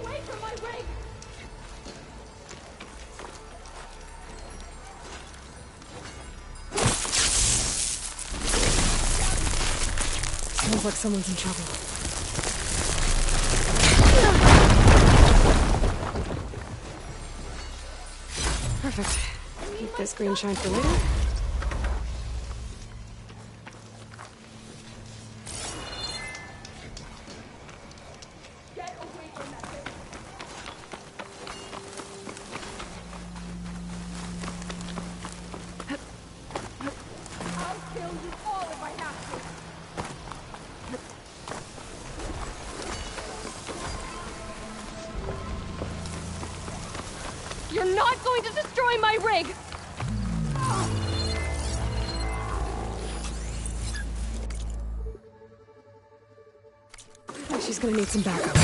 away from my rig! Sounds like someone's in trouble. Perfect. Keep this green shine for later. Get away from that thing! I'll kill you all if I have to! You're not going to destroy my rig! She's gonna need some backup.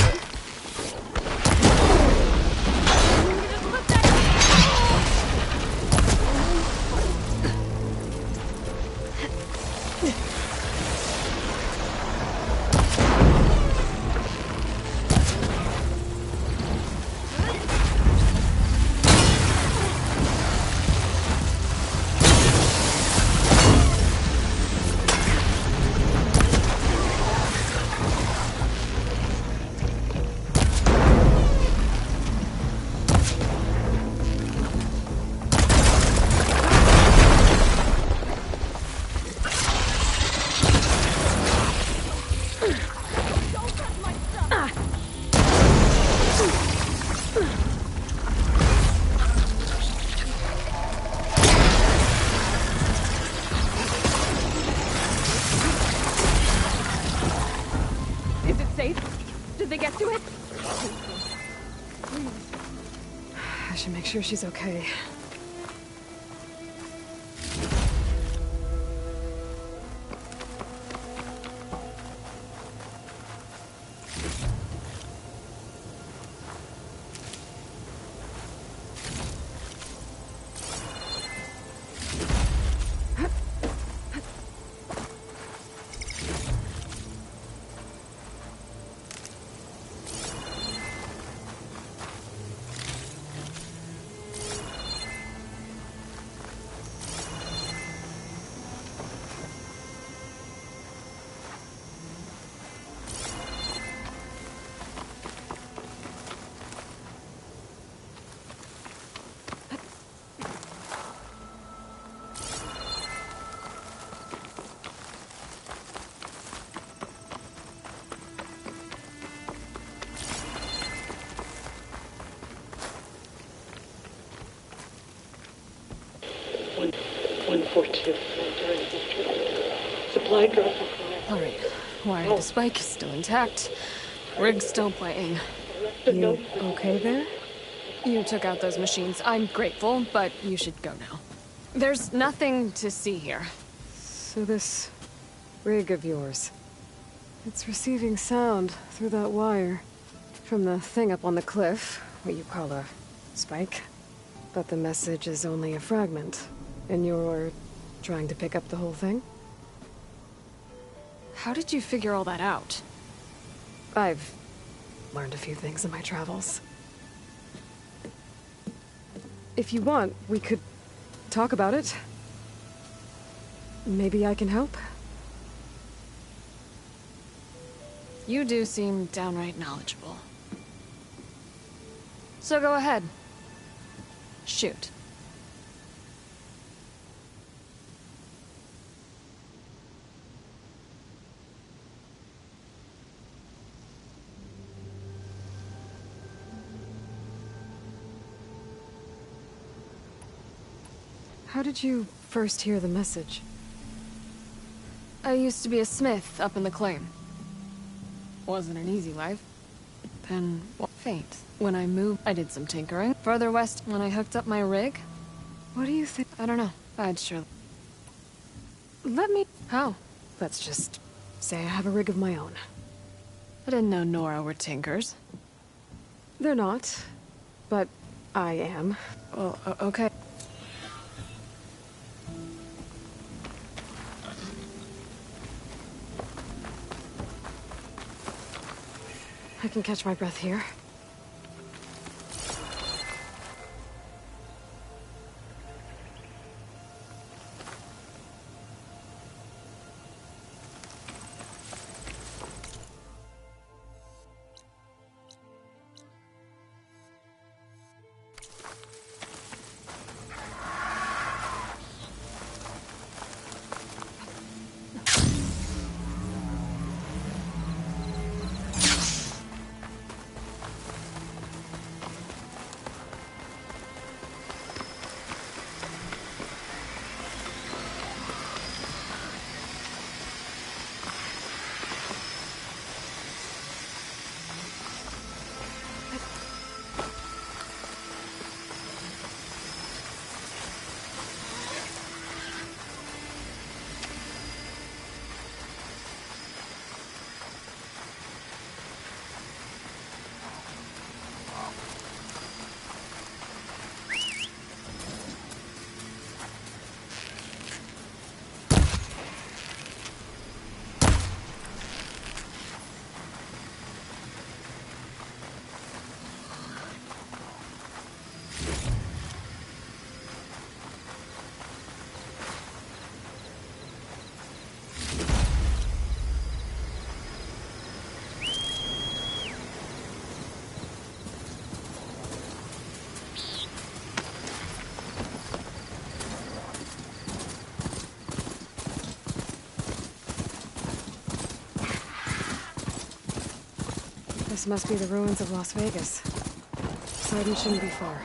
Did they get to it? I should make sure she's okay. Supply drop. Alright, wired to spike is still intact. Rig's still playing. You okay there? You took out those machines. I'm grateful, but you should go now. There's nothing to see here. So this rig of yours, it's receiving sound through that wire from the thing up on the cliff, what you call a spike. But the message is only a fragment, and you're trying to pick up the whole thing? How did you figure all that out? I've learned a few things in my travels. If you want, we could talk about it. Maybe I can help? You do seem downright knowledgeable. So go ahead. Shoot. How did you first hear the message? I used to be a smith up in the claim. Wasn't an easy life. Then, faint. When I moved, I did some tinkering. Further west, when I hooked up my rig. What do you think? I don't know. I'd sure... Let me... How? Let's just say I have a rig of my own. I didn't know Nora were tinkers. They're not. But I am. Well, okay. I can catch my breath here. This must be the ruins of Las Vegas. Poseidon shouldn't be far.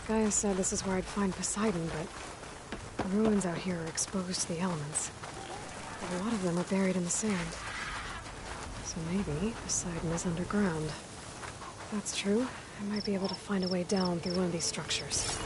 Gaia said this is where I'd find Poseidon, but the ruins out here are exposed to the elements. A lot of them are buried in the sand. So maybe Poseidon is underground. If that's true, I might be able to find a way down through one of these structures.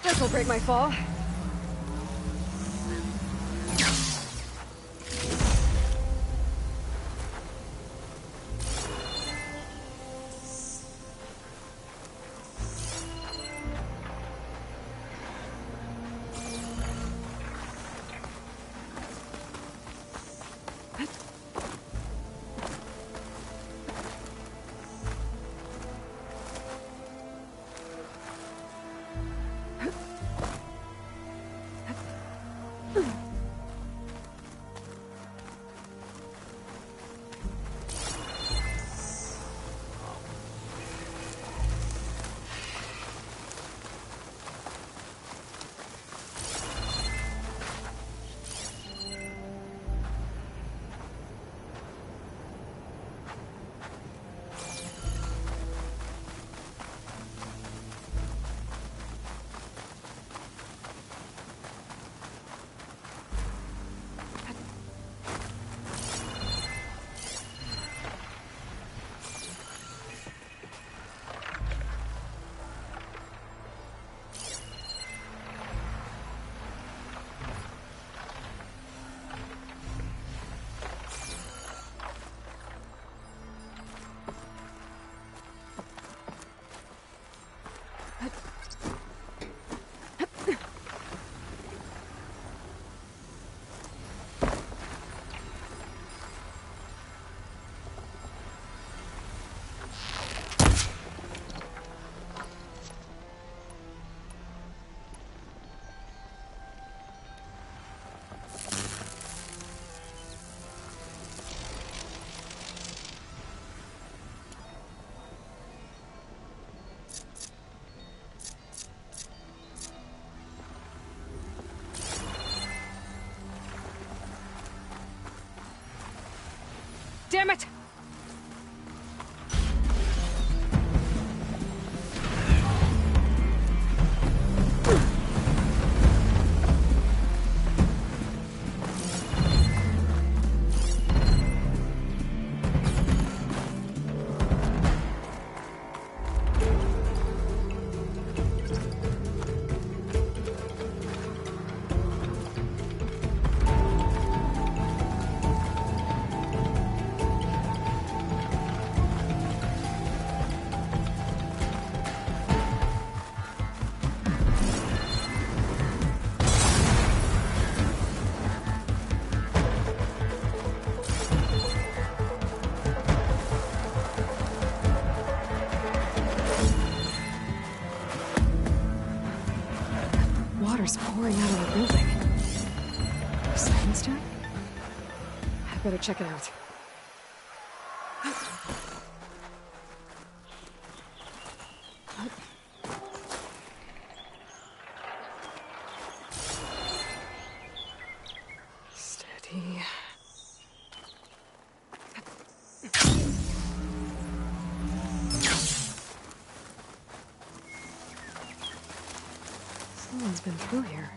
This'll break my fall. Damn it! water's pouring out of the building. Sandstone? I better check it out. Steady. Someone's been through here.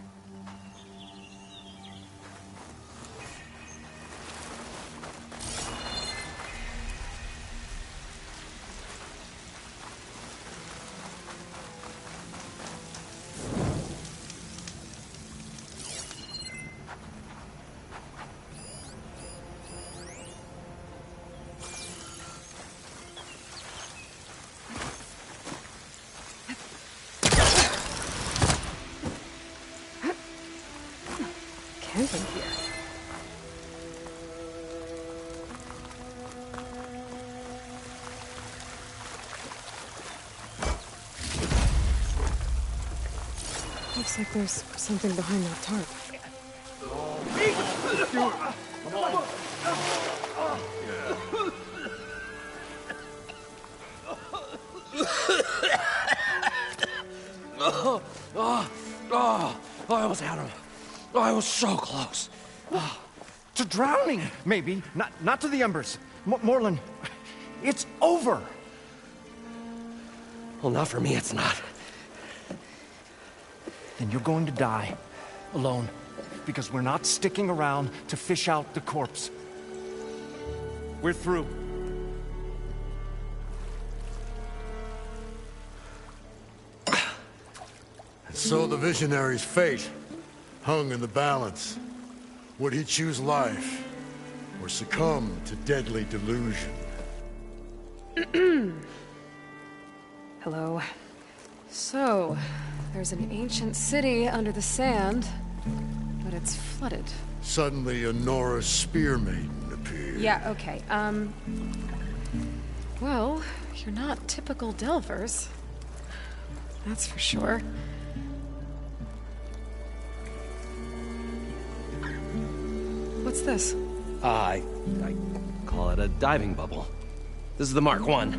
Camping here. Looks like there's something behind that tarp. I almost had him. I was so close. To drowning, maybe. Not to the embers. Moreland, it's over. Well, not for me, it's not. Then you're going to die. Alone. Because we're not sticking around to fish out the corpse. We're through. So the visionary's fate hung in the balance. Would he choose life, or succumb to deadly delusion? Hello. So, there's an ancient city under the sand, but it's flooded. Suddenly, a Nora spear maiden appeared. Yeah, okay, well, you're not typical Delvers. That's for sure. What's this? I call it a diving bubble. This is the Mark I.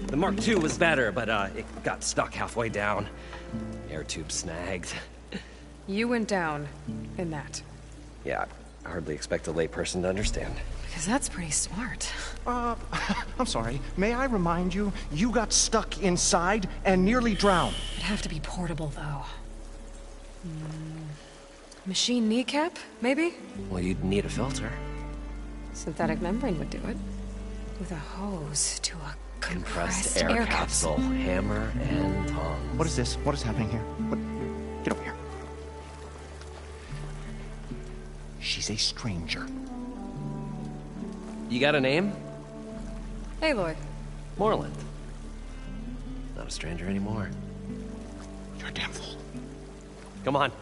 The Mark II was better, but it got stuck halfway down. Air tube snagged. You went down in that. Yeah, I hardly expect a layperson to understand. Because that's pretty smart. I'm sorry. May I remind you, you got stuck inside and nearly drowned. It'd have to be portable, though. Machine kneecap, maybe? Well, you'd need a filter. Synthetic membrane would do it. With a hose to a compressed air capsule. Hammer and tongs. What is this? What is happening here? Get over here. She's a stranger. You got a name? Aloy. Moreland. Not a stranger anymore. You're a damn fool. Come on.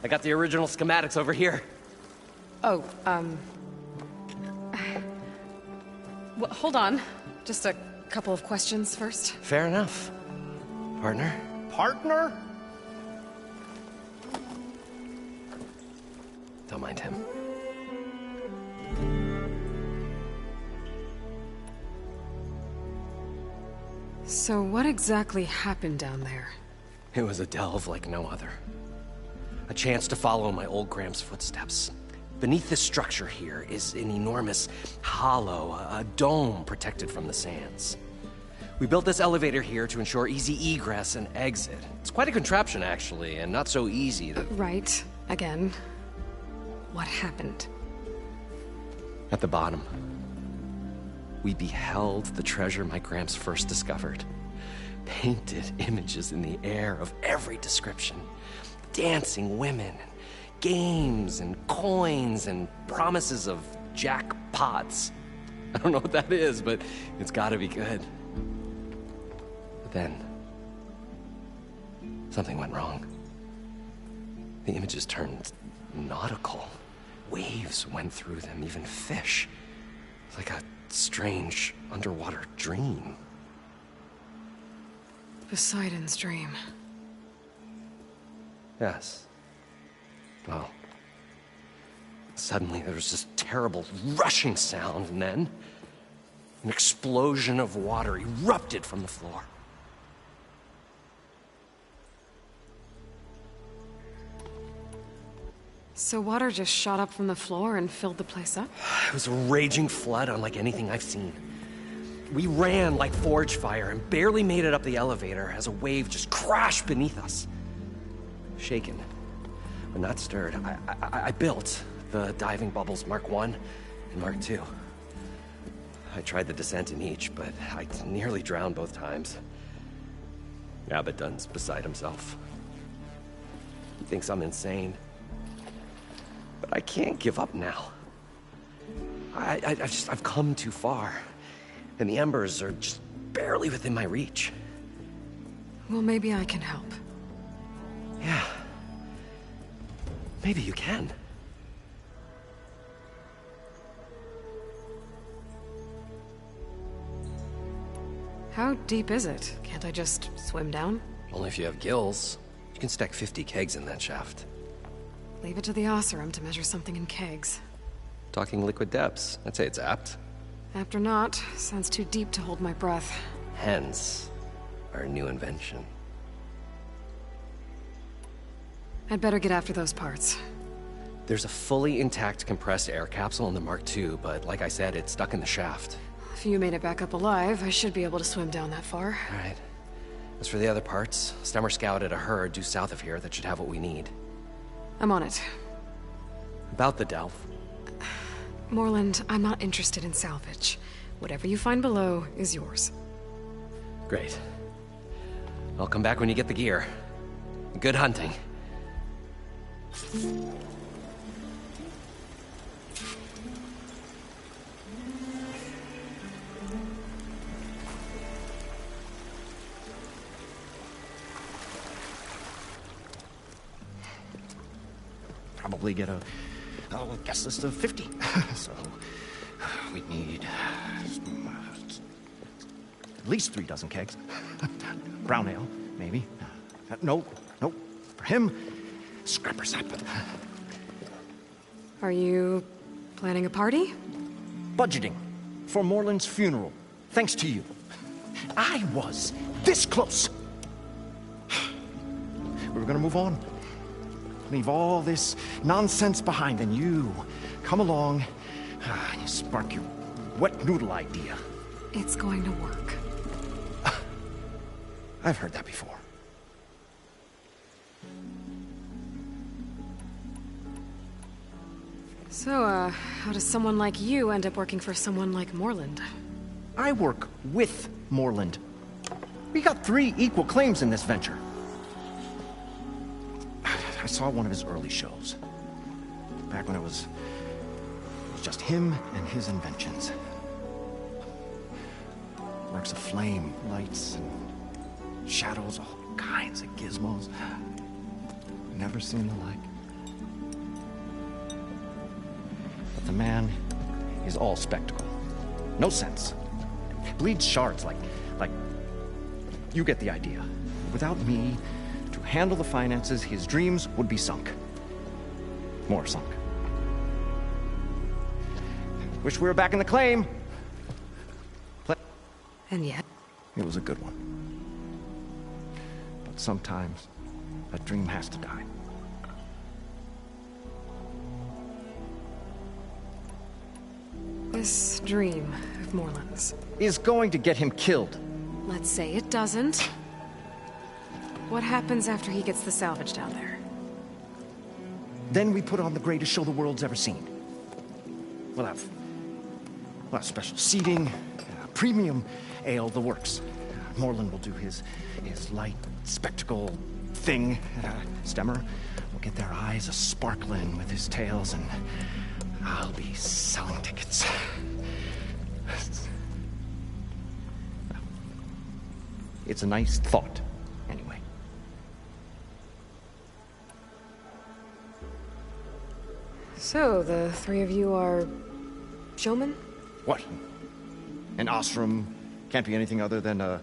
I got the original schematics over here. Oh, well, hold on. Just a couple of questions first. Fair enough. Partner? Partner? Don't mind him. So what exactly happened down there? It was a delve like no other. A chance to follow my old Graham's footsteps. Beneath this structure here is an enormous hollow, a dome protected from the sands. We built this elevator here to ensure easy egress and exit. It's quite a contraption, actually, and not so easy that... Right. Again. What happened? At the bottom, we beheld the treasure my Gramps first discovered. Painted images in the air of every description. Dancing women, games and coins and promises of jackpots. I don't know what that is, but it's gotta be good. But then, something went wrong. The images turned nautical. Waves went through them, even fish. It's like a strange underwater dream. Poseidon's dream. Yes. Well, suddenly there was this terrible rushing sound, and then an explosion of water erupted from the floor. So water just shot up from the floor and filled the place up? It was a raging flood unlike anything I've seen. We ran like forge fire and barely made it up the elevator as a wave just crashed beneath us. Shaken, but not stirred, I built the diving bubbles Mark 1 and Mark 2. I tried the descent in each, but I nearly drowned both times. Abaddon's beside himself. He thinks I'm insane. But I can't give up now. I've come too far. And the embers are just barely within my reach. Well, maybe I can help. Yeah. Maybe you can. How deep is it? Can't I just swim down? Only if you have gills. You can stack 50 kegs in that shaft. Leave it to the Oseram to measure something in kegs. Talking liquid depths. I'd say it's apt. Apt or not, sounds too deep to hold my breath. Hence, our new invention. I'd better get after those parts. There's a fully intact compressed air capsule in the Mark II, but like I said, it's stuck in the shaft. If you made it back up alive, I should be able to swim down that far. All right. As for the other parts, Stemmer scouted a herd due south of here that should have what we need. I'm on it. About the delve. Moreland, I'm not interested in salvage. Whatever you find below is yours. Great. I'll come back when you get the gear. Good hunting. Probably get a guest list of 50. So we'd need at least 3 dozen kegs. Brown ale, maybe. No. For him, scrapper sap. Are you planning a party? Budgeting for Moreland's funeral. Thanks to you. I was this close. We were gonna move on. Leave all this nonsense behind, and you come along and you spark your wet noodle idea. It's going to work. I've heard that before. So, how does someone like you end up working for someone like Moreland? I work with Moreland. We got 3 equal claims in this venture. I saw one of his early shows. Back when it was just him and his inventions. Works of flame, lights, and shadows, all kinds of gizmos. Never seen the like. But the man is all spectacle. No sense. Bleeds shards like... You get the idea. Without me, to handle the finances, his dreams would be sunk. More sunk. Wish we were back in the claim. And yet... It was a good one. But sometimes, a dream has to die. This dream of Moreland's. Is going to get him killed. Let's say it doesn't. What happens after he gets the salvage down there? Then we put on the greatest show the world's ever seen. We'll have special seating, premium ale, the works. Moreland will do his light spectacle thing. Stemmer will get their eyes a-sparkling with his tales, and I'll be selling tickets. It's a nice thought, anyway. So, the 3 of you are... showmen? What? An Osram can't be anything other than a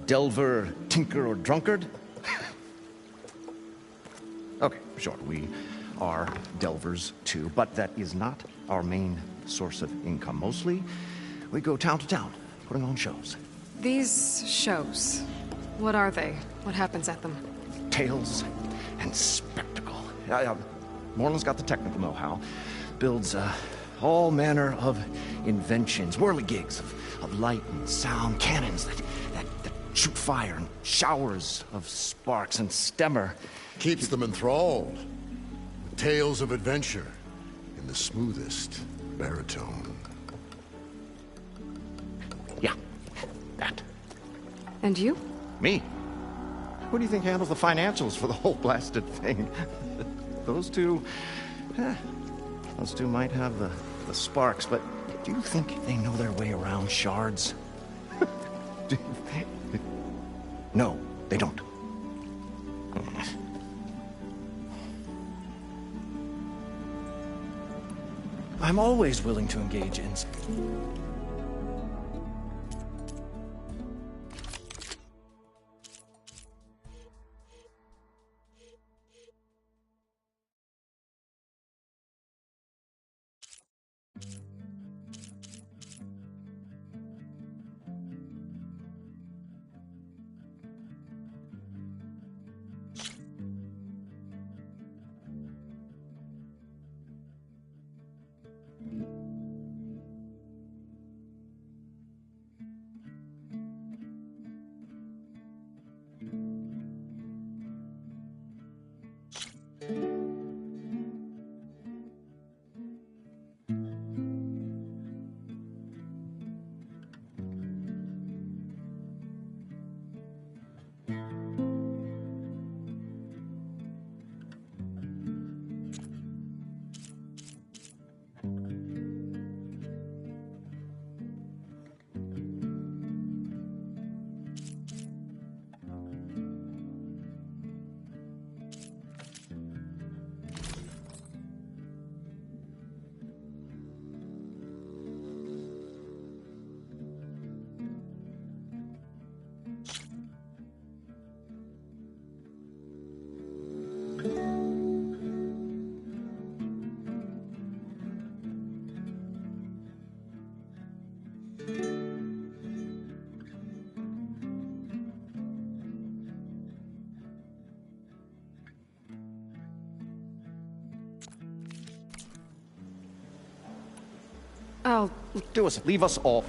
delver, tinker, or drunkard? Okay, Sure, we are delvers too, but that is not our main source of income. Mostly, we go town to town, putting on shows. These shows, what are they? What happens at them? Tales and spectacle. Moreland's got the technical know-how. Builds all manner of inventions, whirligigs of light and sound, cannons that shoot fire, and showers of sparks, and Stemmer Keeps them enthralled. With tales of adventure in the smoothest baritone. Yeah, that. And you? Me? Who do you think handles the financials for the whole blasted thing? Those two might have the sparks, but do you think they know their way around shards? No, they don't. I'm always willing to engage in... I'll... Do us, leave us all...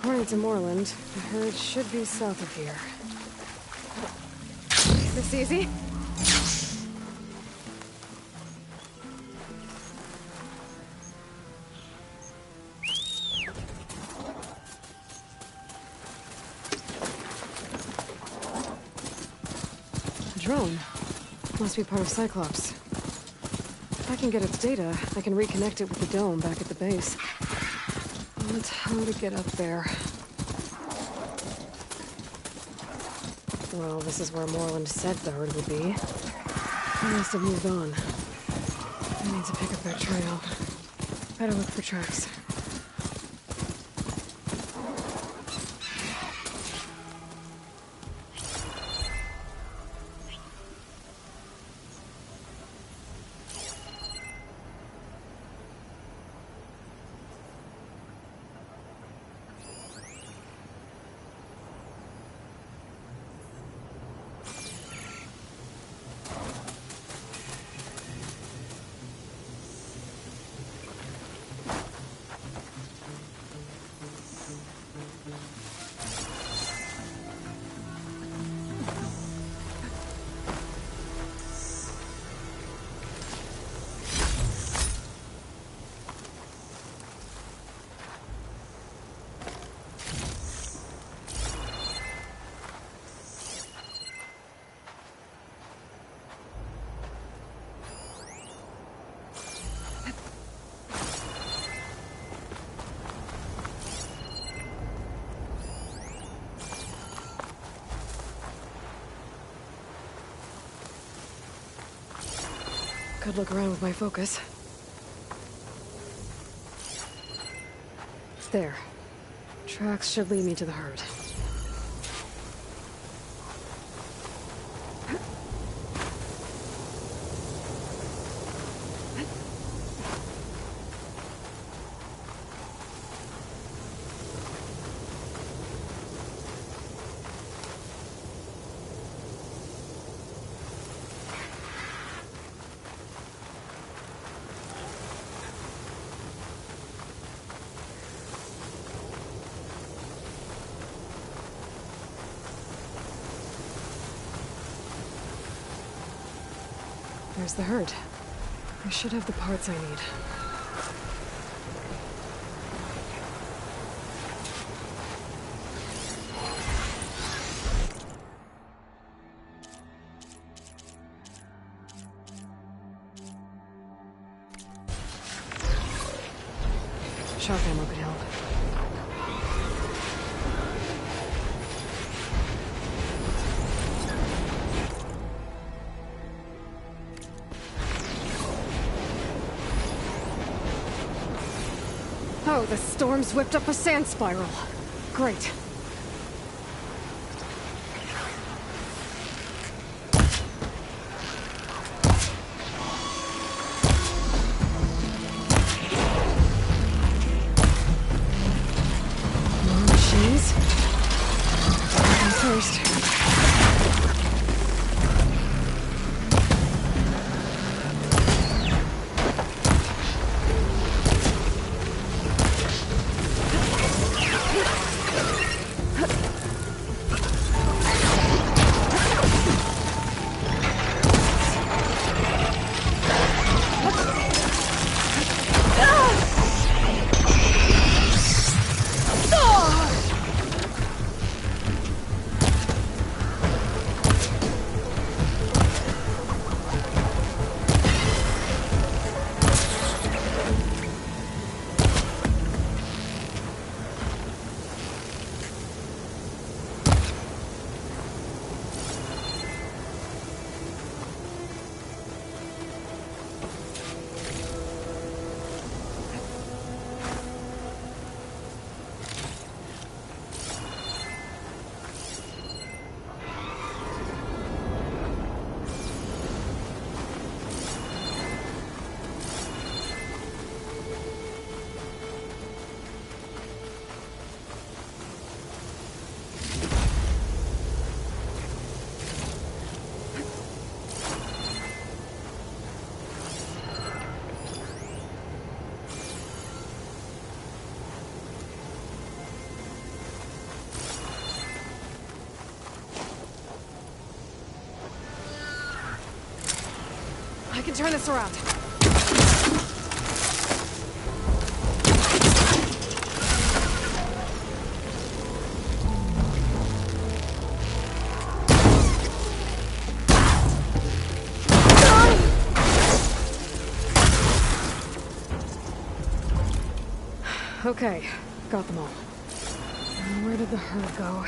According to Moreland, the herd should be south of here. This easy? A drone. Must be part of Cyclops. If I can get its data, I can reconnect it with the dome back at the base. But how to get up there? Well, this is where Moreland said the herd would be. They must have moved on. I need to pick up their trail. Better look for tracks. Could look around with my focus. There. Tracks should lead me to the herd. There's the herd. I should have the parts I need. Shock ammo could help. Oh, the storm's whipped up a sand spiral. Great. More machines. First. I can turn this around. Okay, got them all. And where did the herd go?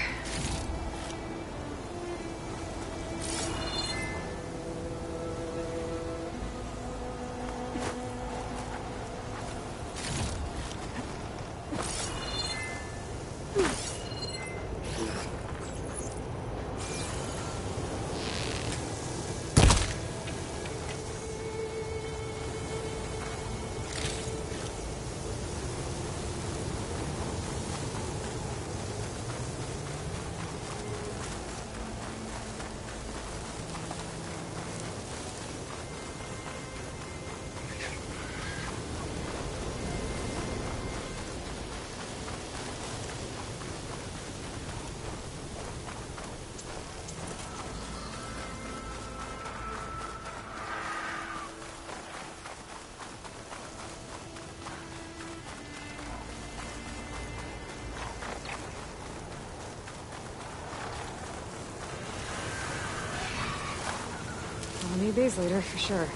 I'll need these later, for sure.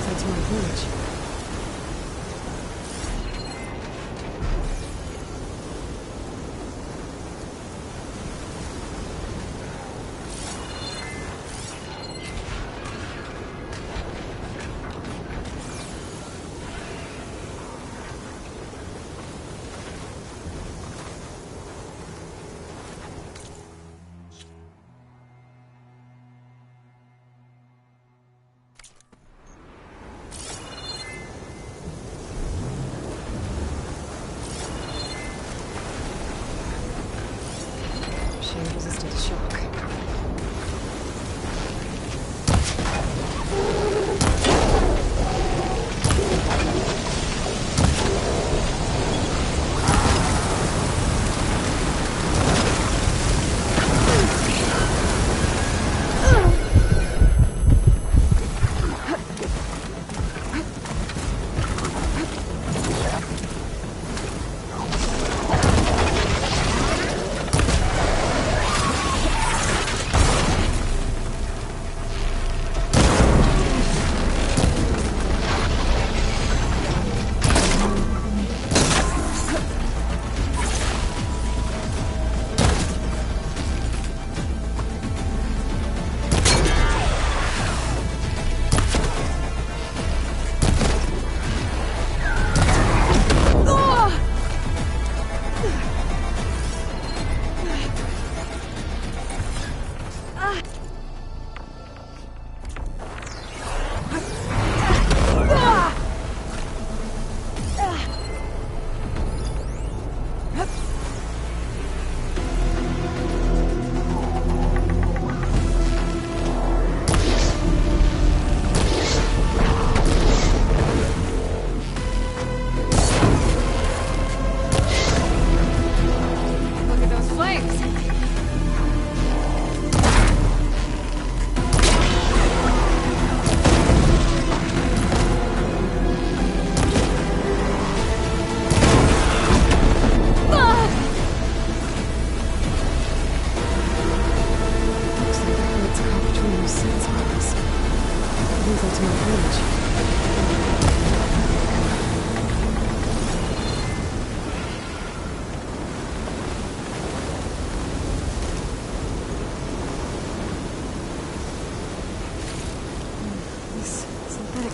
That's my village. shock.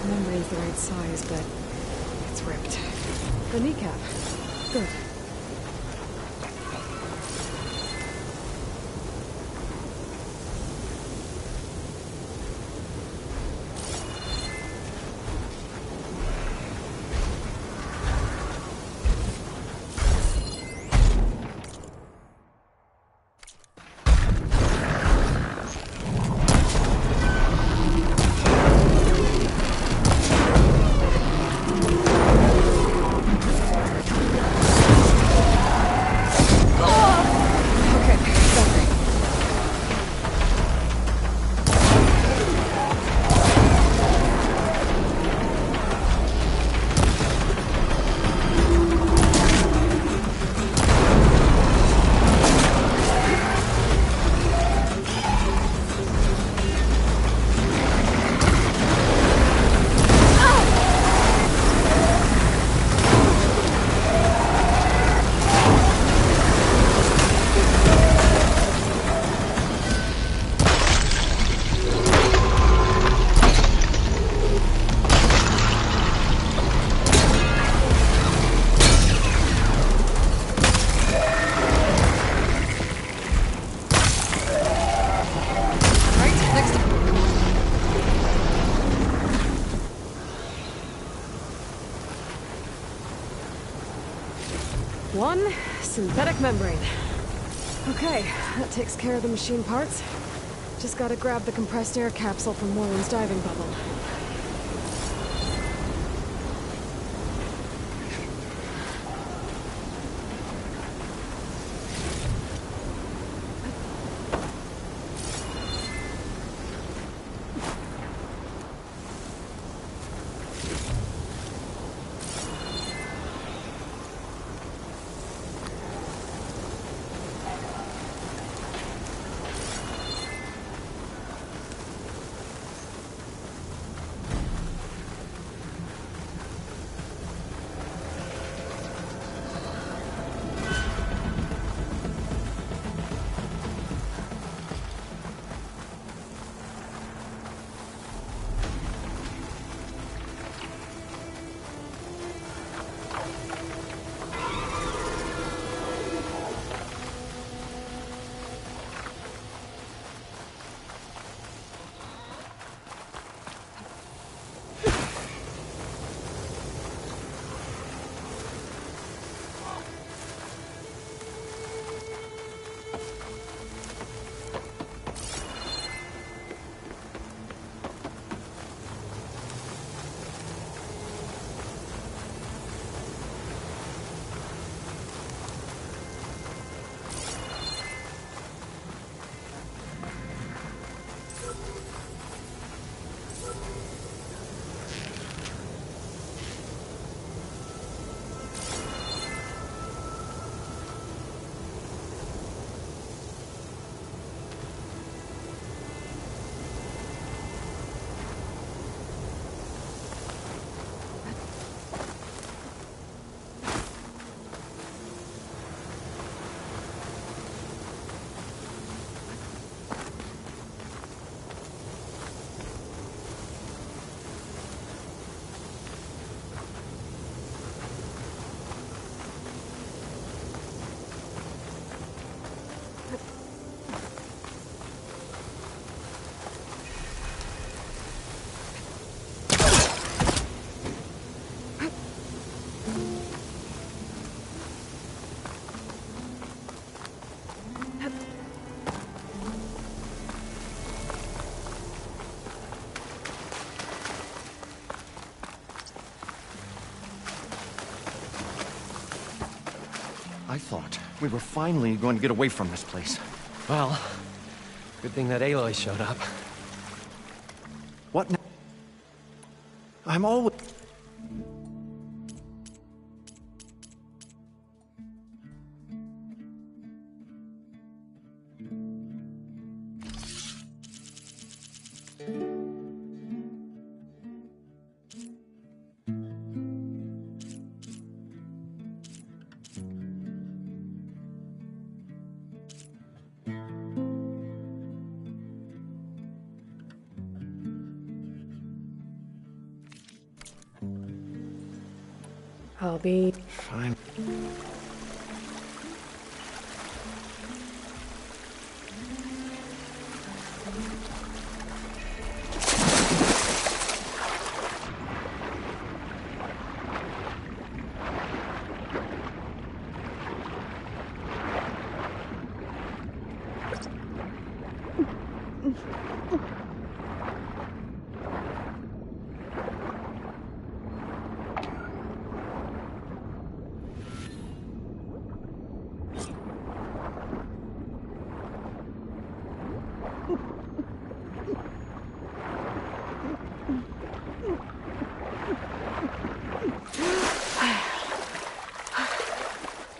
Membrane's the right size, but it's ripped. The kneecap. Good. One synthetic membrane. Okay, that takes care of the machine parts. Just gotta grab the compressed air capsule from Moreland's diving bubble. thought we were finally going to get away from this place. Well, good thing that Aloy showed up. What now? I'm always... I'll be... Fine.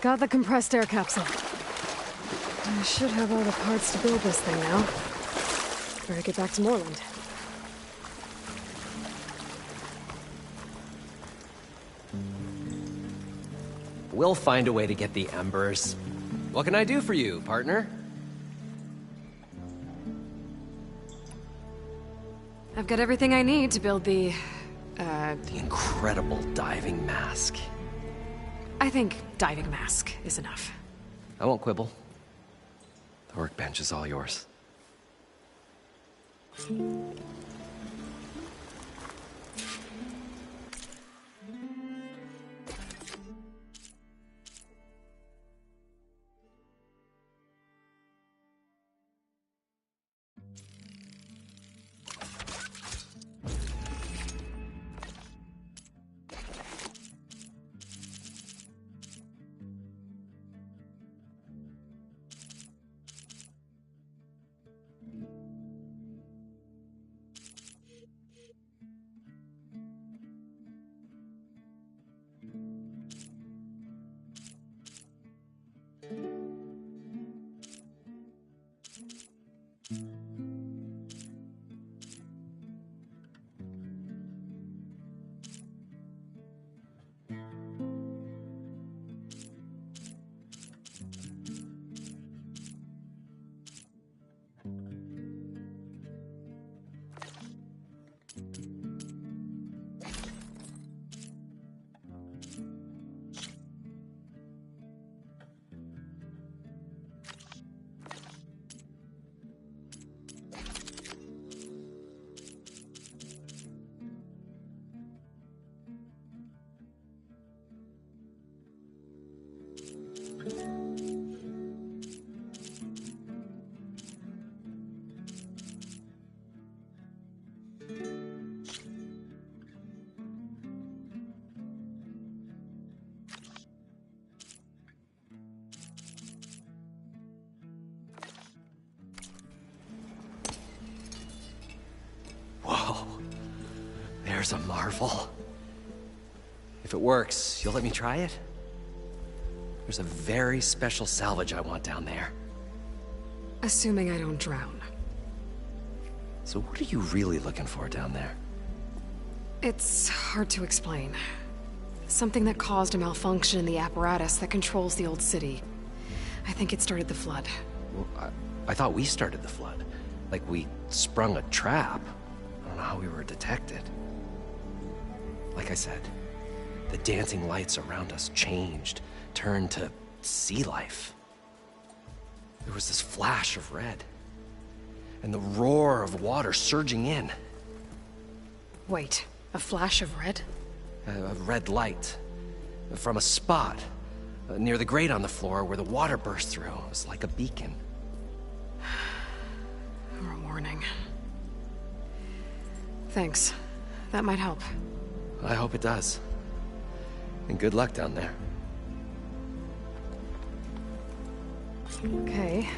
Got the compressed air capsule. I should have all the parts to build this thing now. Better get back to Moreland. We'll find a way to get the embers. What can I do for you, partner? I've got everything I need to build the incredible diving mask. I think diving mask is enough. I won't quibble. The workbench is all yours. Whoa. There's a marvel. If it works, you'll let me try it? There's a very special salvage I want down there. Assuming I don't drown. So what are you really looking for down there? It's hard to explain. Something that caused a malfunction in the apparatus that controls the old city. I think it started the flood. Well, I thought we started the flood. Like we sprung a trap. I don't know how we were detected. Like I said, the dancing lights around us changed, turned to sea life. There was this flash of red, and the roar of water surging in. Wait, a flash of red? A red light from a spot near the grate on the floor where the water burst through. It was like a beacon. Or a warning. Thanks. That might help. I hope it does. And good luck down there. Okay.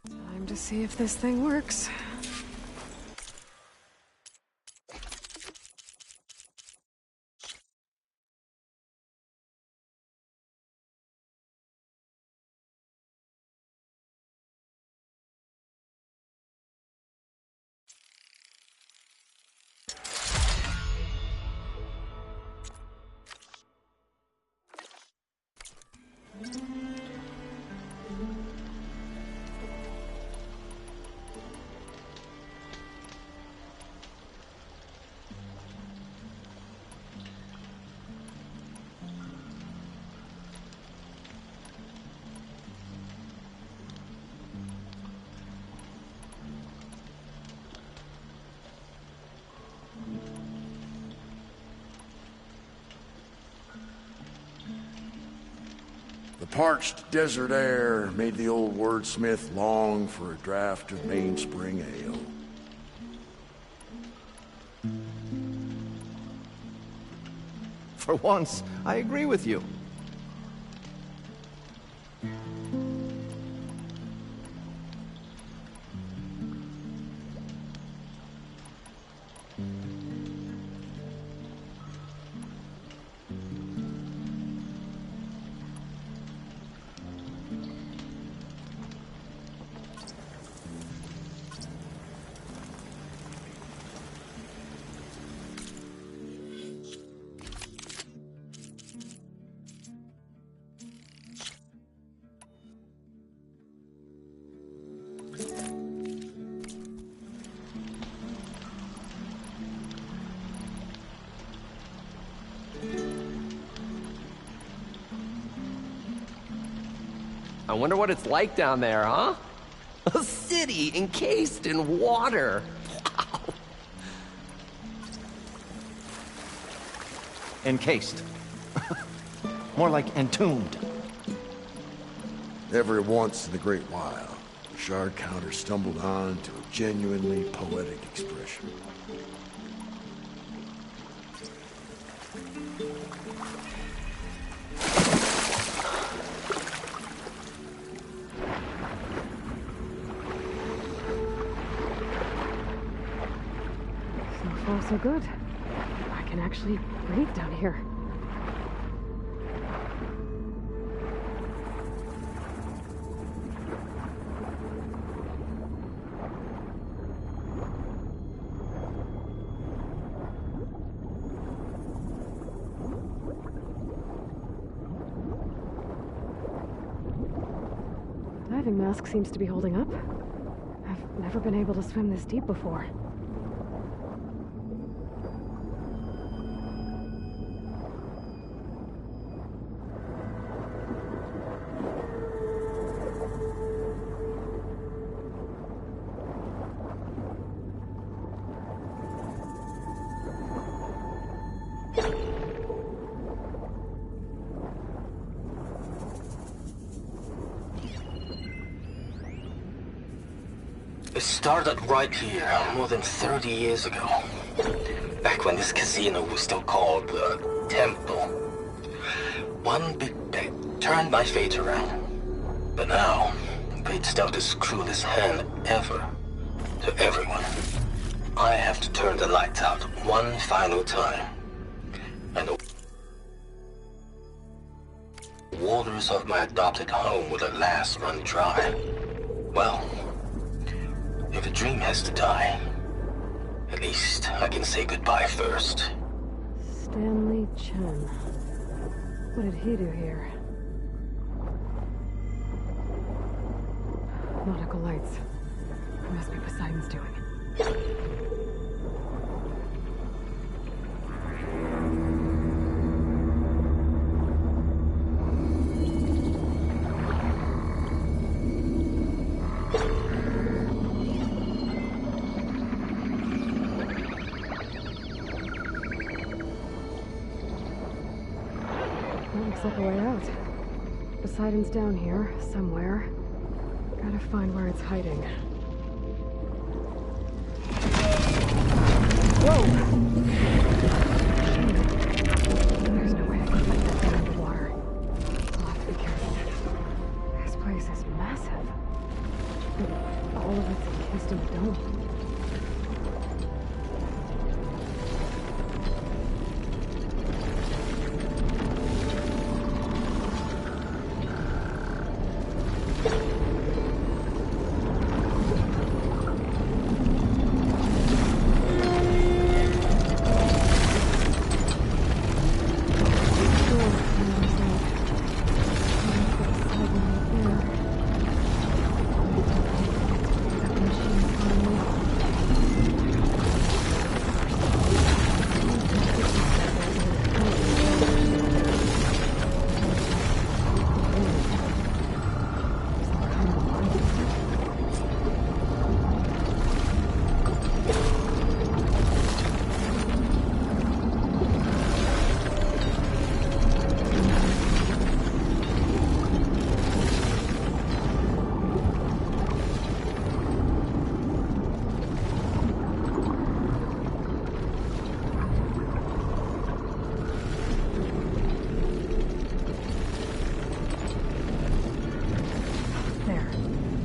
Time to see if this thing works. The parched desert air made the old wordsmith long for a draught of mainspring ale. For once, I agree with you. I wonder what it's like down there, huh? A city encased in water. Wow. Encased. More like entombed. Every once in a great while, the shard counter stumbled on to a genuinely poetic expression. So far, so good. I can actually breathe down here. Diving mask seems to be holding up. I've never been able to swim this deep before. It started right here, more than 30 years ago. Back when this casino was still called the Temple. One big bet turned my fate around. But now, fate's dealt its cruelest hand ever to everyone. I have to turn the lights out one final time. And the waters of my adopted home will at last run dry. Well, if a dream has to die, at least I can say goodbye first. Stanley Chen. What did he do here? Nautical lights. It must be Poseidon's doing. That looks like a way out. Poseidon's down here, somewhere. Gotta find where it's hiding. Whoa! There's no way I can fight that down underwater. I'll have to be careful. This place is massive. But all of it's encased in a dome.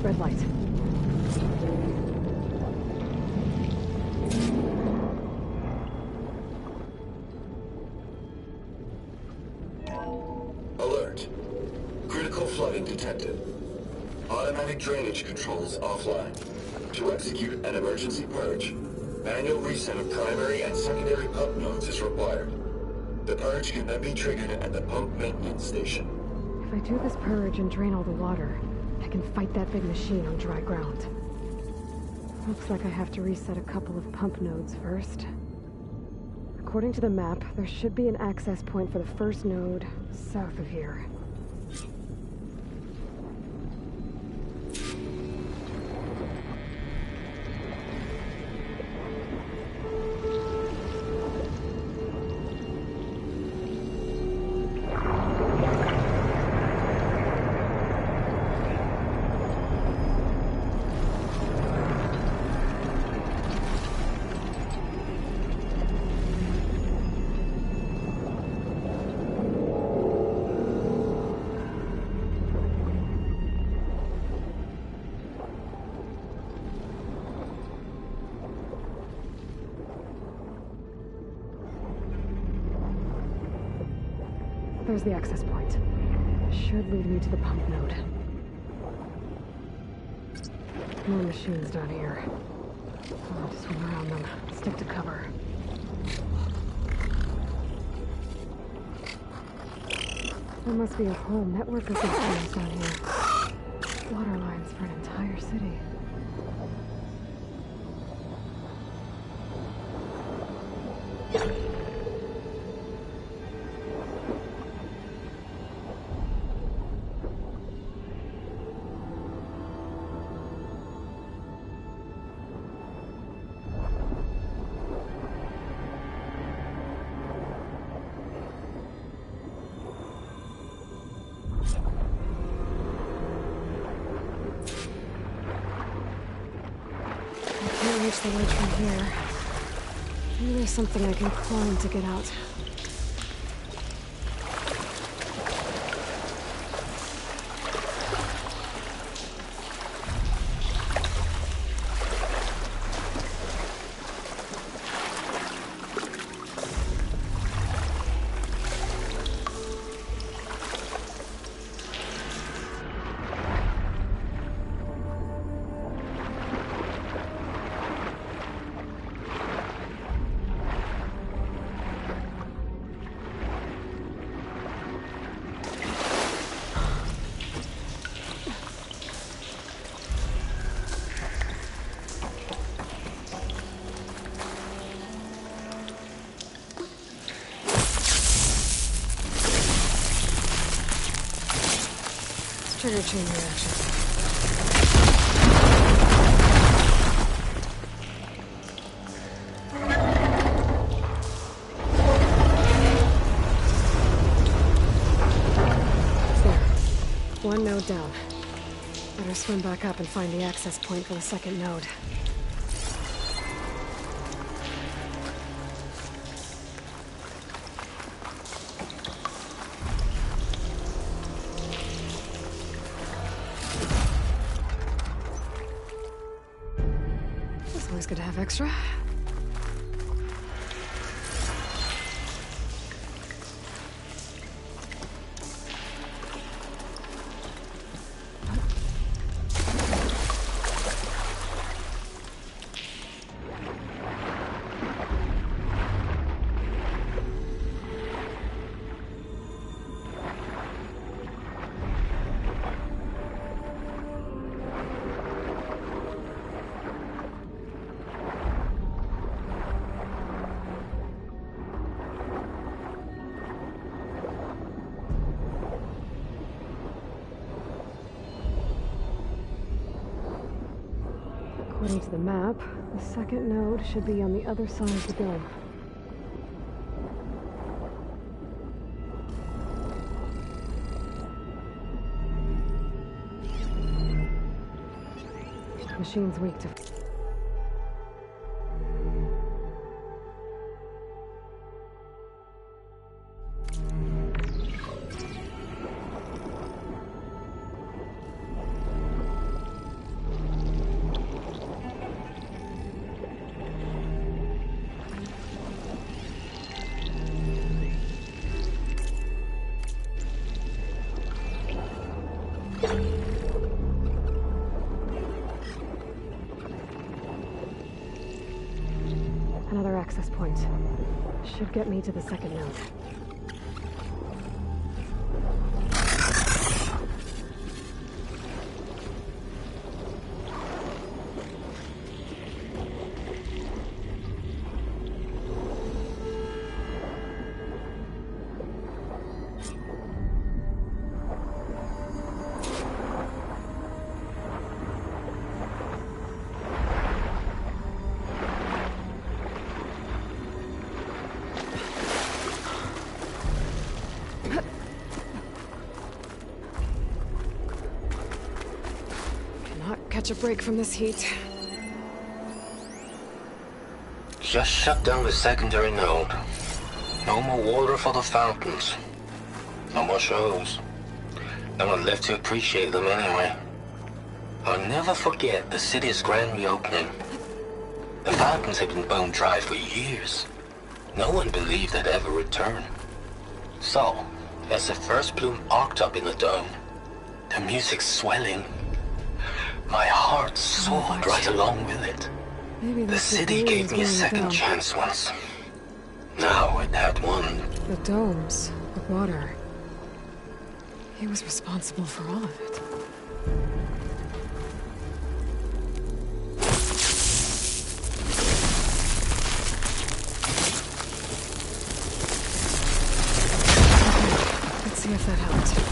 Red light. Alert. Critical flooding detected. Automatic drainage controls offline. To execute an emergency purge, manual reset of primary and secondary pump nodes is required. The purge can then be triggered at the pump maintenance station. If I do this purge and drain all the water, I can fight that big machine on dry ground. Looks like I have to reset a couple of pump nodes first. According to the map, there should be an access point for the first node south of here. There's the access point. Should lead me to the pump node. More machines down here. I'll have to swim around them. Stick to cover. There must be a whole network of machines down here. Water lines for an entire city. The ledge from here. Maybe there's something I can climb to get out. Trigger chain reaction. There. One node down. Better swim back up and find the access point for the second node. Always good to have extra. According to the map, the second node should be on the other side of the dome. The machine's weak to... Another access point. Should get me to the second node. Catch a break from this heat. Just shut down the secondary node. No more water for the fountains. No more shows. No one left to appreciate them anyway. I'll never forget the city's grand reopening. The fountains had been bone dry for years. No one believed they'd ever return. So, as the first bloom arced up in the dome, the music swelling, my heart soared right along with it. The city gave me a second chance once. Now it had one. The domes, the water. He was responsible for all of it. Let's see if that helped.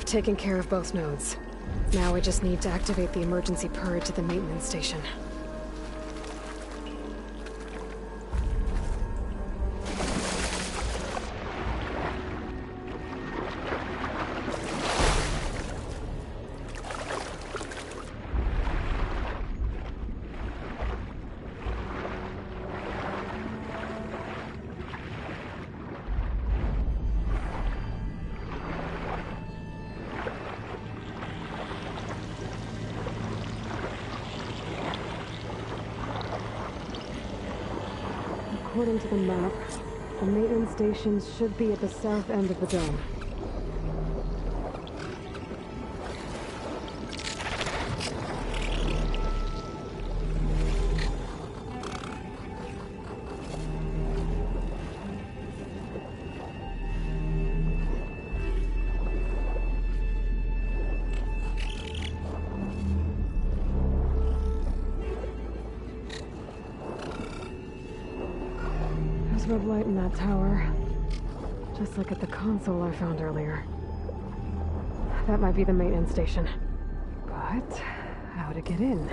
Taken care of both nodes. Now I just need to activate the emergency purge at the maintenance station. according to the map, the maintenance stations should be at the south end of the dome. Red light in that tower. Just like at the console I found earlier. That might be the maintenance station. But how to get in?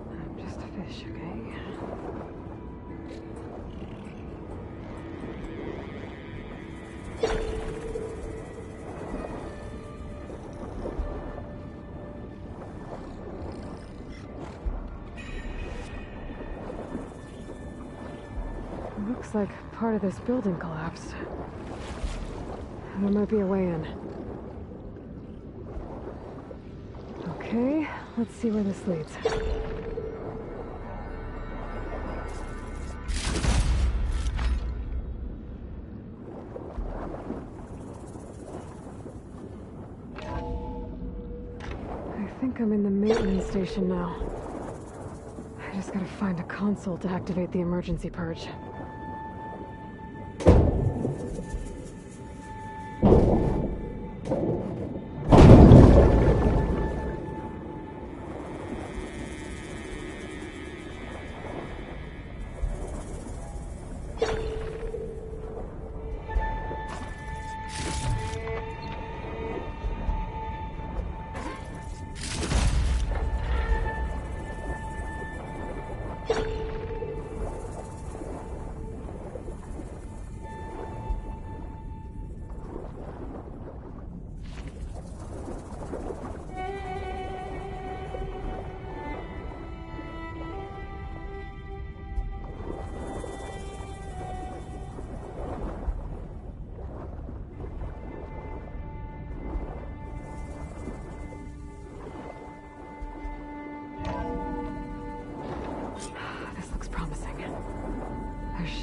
I'm just a fish, okay? Looks like part of this building collapsed. There might be a way in. Okay, let's see where this leads. I think I'm in the maintenance station now. I just gotta find a console to activate the emergency purge.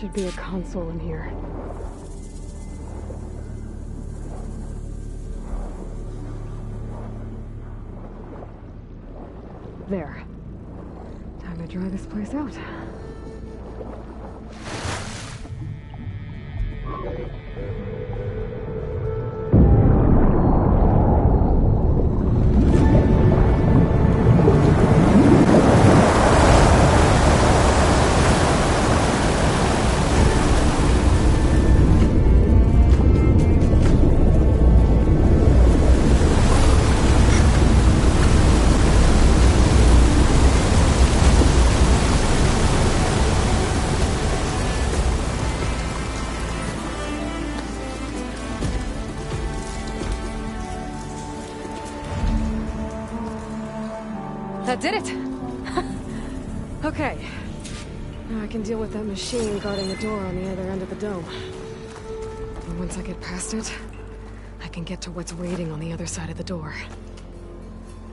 Should be a console in here. There. Time to dry this place out. That did it! Okay. Now I can deal with that machine guarding the door on the other end of the dome. And once I get past it, I can get to what's waiting on the other side of the door.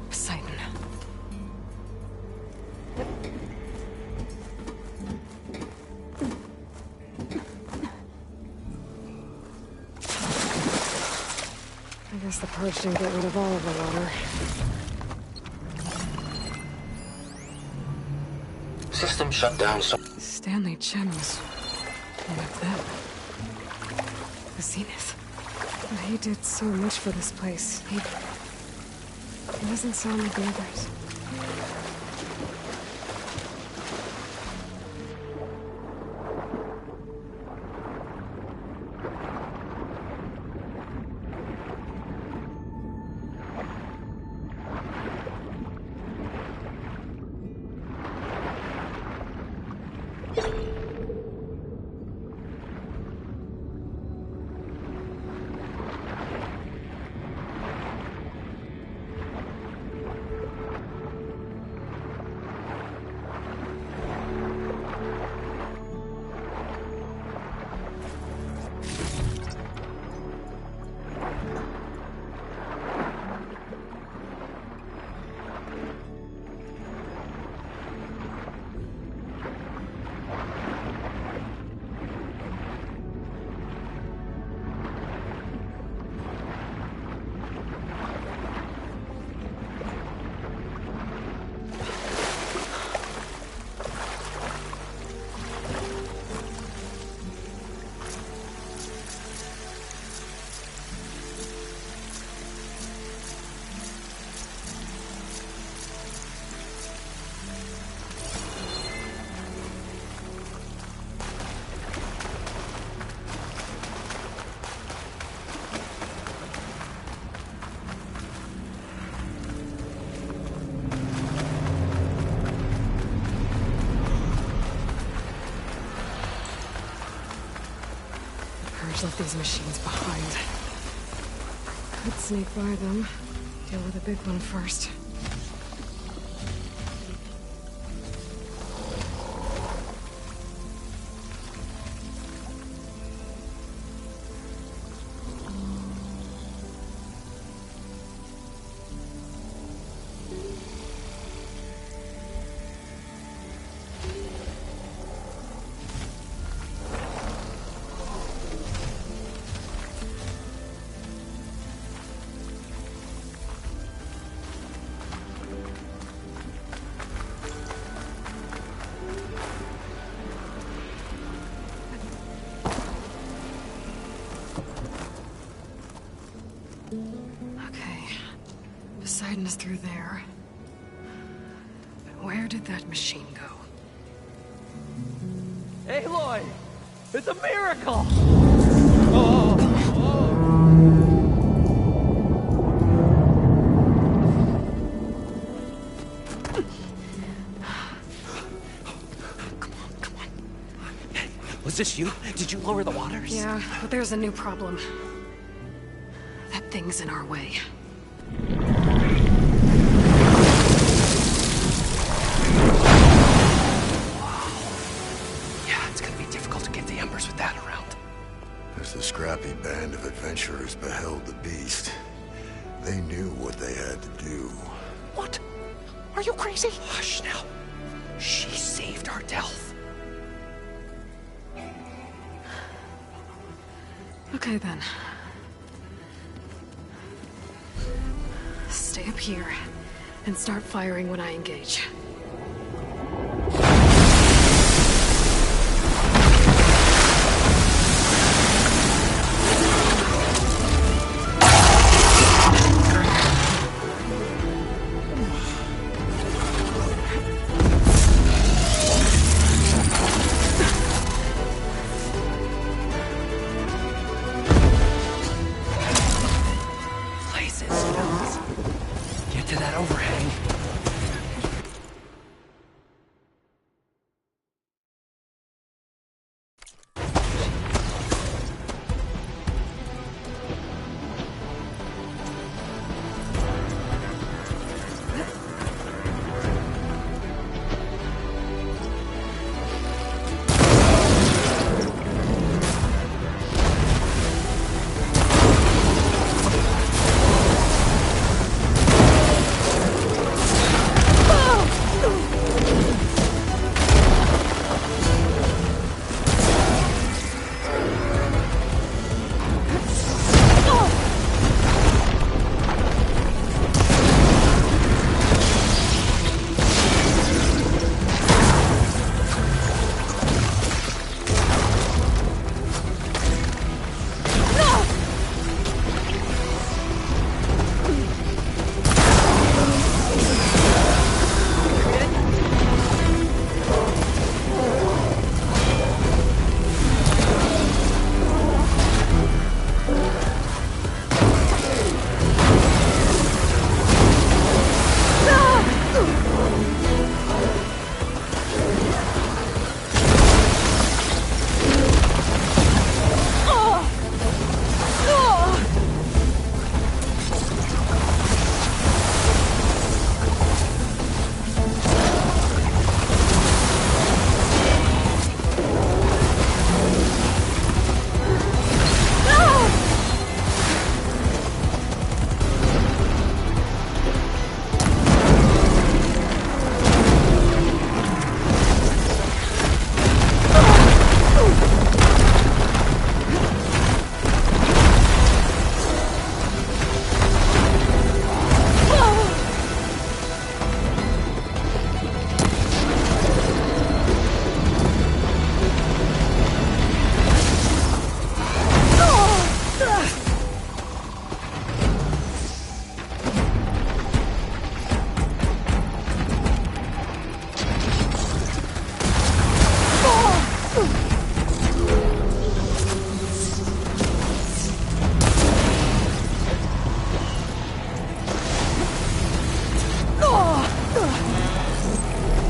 Poseidon. I guess the purge didn't get rid of all of the water. System shut down. Stanley Chen was one of them. The Zenith. But he did so much for this place. He doesn't sound like the others. left these machines behind. Could sneak by them. Deal with the big one first. Poseidon's through there. But where did that machine go? Aloy! It's a miracle! Come on. Hey, was this you? Did you lower the waters? Yeah, but there's a new problem. That thing's in our way. As the scrappy band of adventurers beheld the beast, they knew what they had to do. What? Are you crazy? Hush now. She saved our Delph. Okay then. Stay up here and start firing when I engage. Get to that overhang.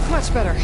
Much better.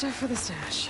stuff for the stash.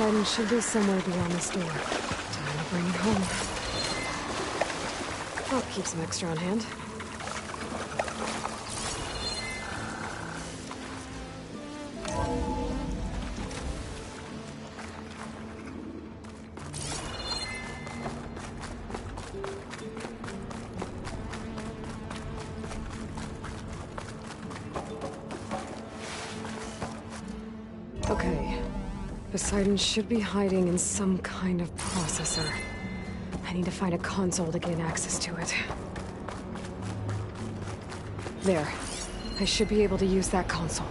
Poseidon should be somewhere beyond this door. Time to bring it home. I'll keep some extra on hand. Okay. Poseidon should be hiding in some kind of processor. I need to find a console to gain access to it. There. I should be able to use that console.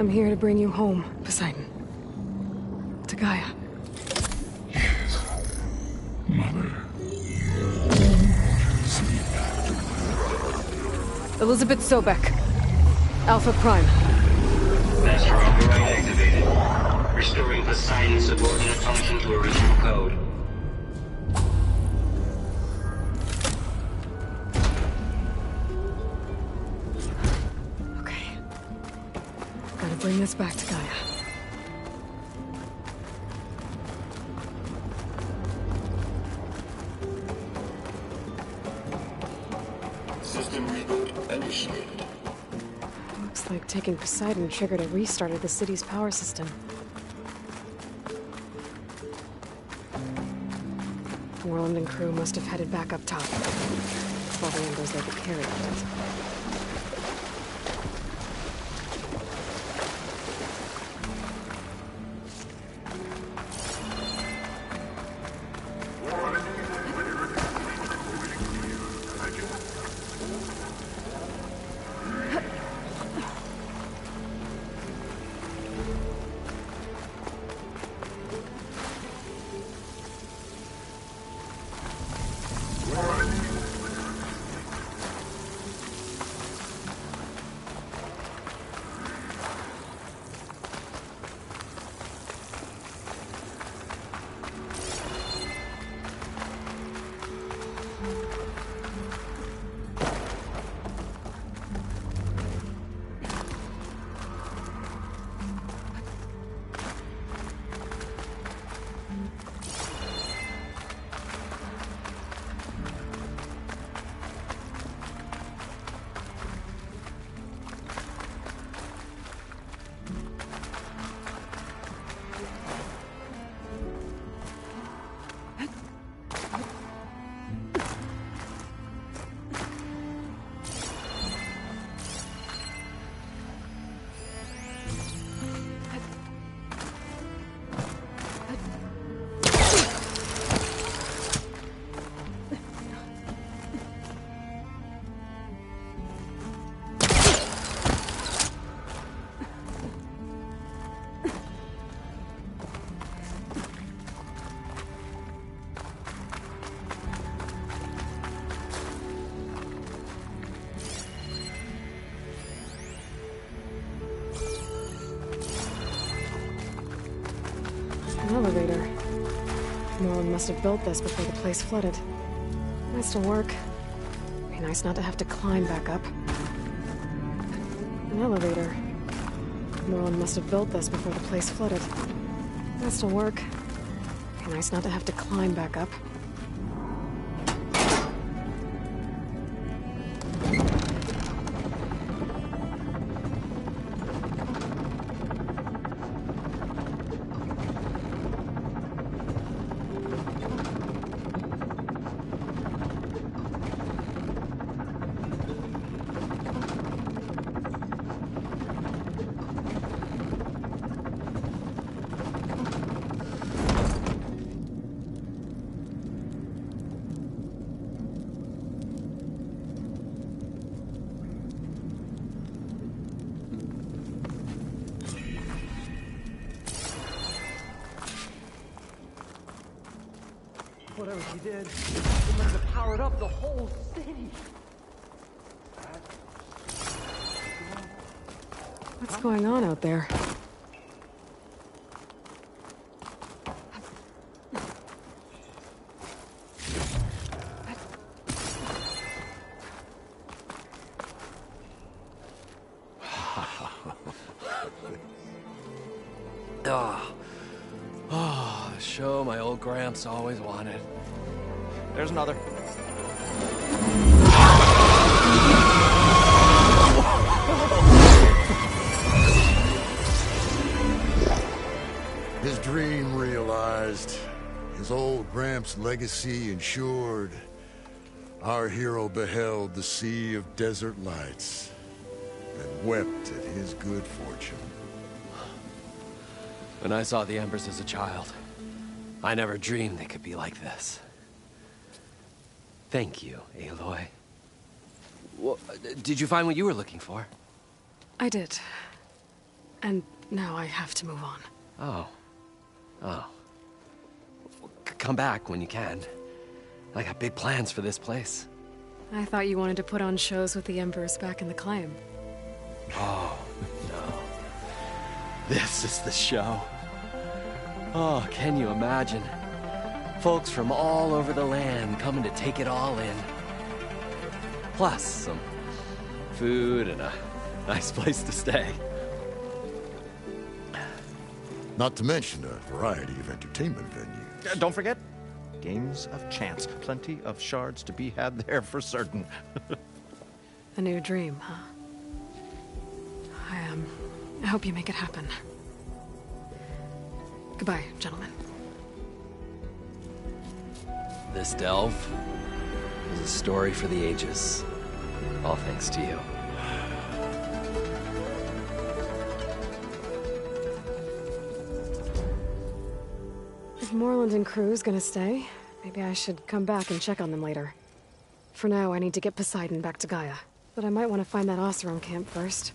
I'm here to bring you home, Poseidon. To Gaia. Yes, Mother. Elizabeth Sobek. Alpha Prime. Master override activated. Restoring Poseidon's subordinate function to original code. Bring this back to Gaia. System reboot initiated. Looks like taking Poseidon triggered a restart of the city's power system. Warland and crew must have headed back up top. All the embers they could carry on it. An elevator. Morland must have built this before the place flooded. Nice to work. Be nice not to have to climb back up. An elevator. Merlin must have built this before the place flooded. This'll work. Be nice not to have to climb back up. Whatever she did, it must have powered up the whole city. What's going on out there? Oh, the show my old Gramps always wanted. There's another. His dream realized. His old Gramps' legacy ensured. Our hero beheld the sea of desert lights and wept at his good fortune. When I saw the Embers as a child, I never dreamed they could be like this. Thank you, Aloy. Well, did you find what you were looking for? I did. And now I have to move on. Oh. Well, come back when you can. I got big plans for this place. I thought you wanted to put on shows with the Embers back in the claim. Oh, no. This is the show. Oh, can you imagine? Folks from all over the land coming to take it all in. Plus some food and a nice place to stay. Not to mention a variety of entertainment venues. Don't forget, games of chance. Plenty of shards to be had there for certain. A new dream, huh? I hope you make it happen. Goodbye, gentlemen. This delve is a story for the ages. All thanks to you. If Moreland and crew's gonna stay, maybe I should come back and check on them later. For now, I need to get Poseidon back to Gaia. But I might want to find that Oseram camp first.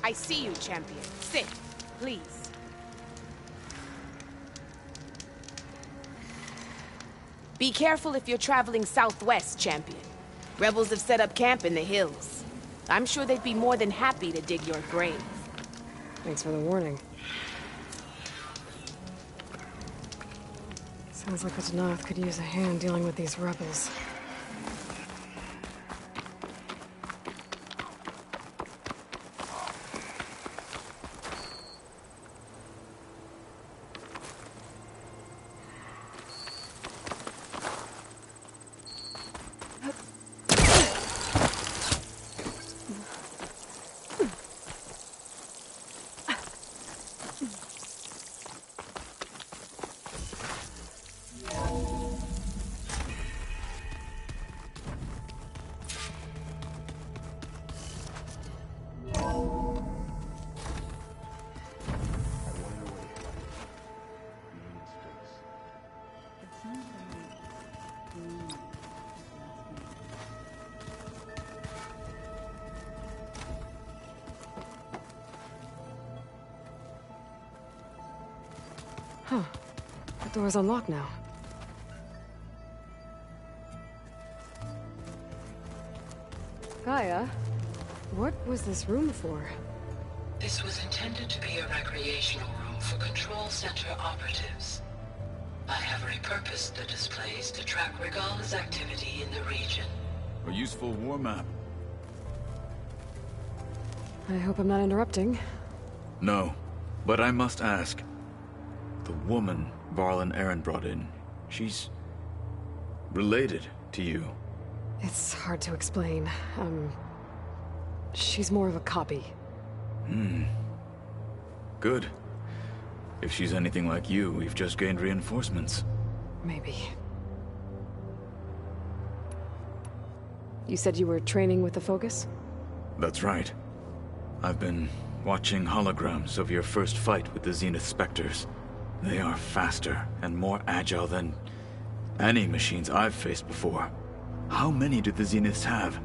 I see you, champion. Sit, please. Be careful if you're traveling southwest, champion. Rebels have set up camp in the hills. I'm sure they'd be more than happy to dig your grave. Thanks for the warning. Sounds like the Danath could use a hand dealing with these rebels. Huh. The door's unlocked now. Gaia, what was this room for? This was intended to be a recreational room for Control Center operatives. I have repurposed the displays to track Regalla's activity in the region. A useful war map. I hope I'm not interrupting. No, but I must ask. The woman Varl and Aaron brought in, she's related to you. It's hard to explain. She's more of a copy. Good. If she's anything like you, we've just gained reinforcements. Maybe. You said you were training with the Focus? That's right. I've been watching holograms of your first fight with the Zenith Spectres. They are faster and more agile than any machines I've faced before. How many do the Zeniths have?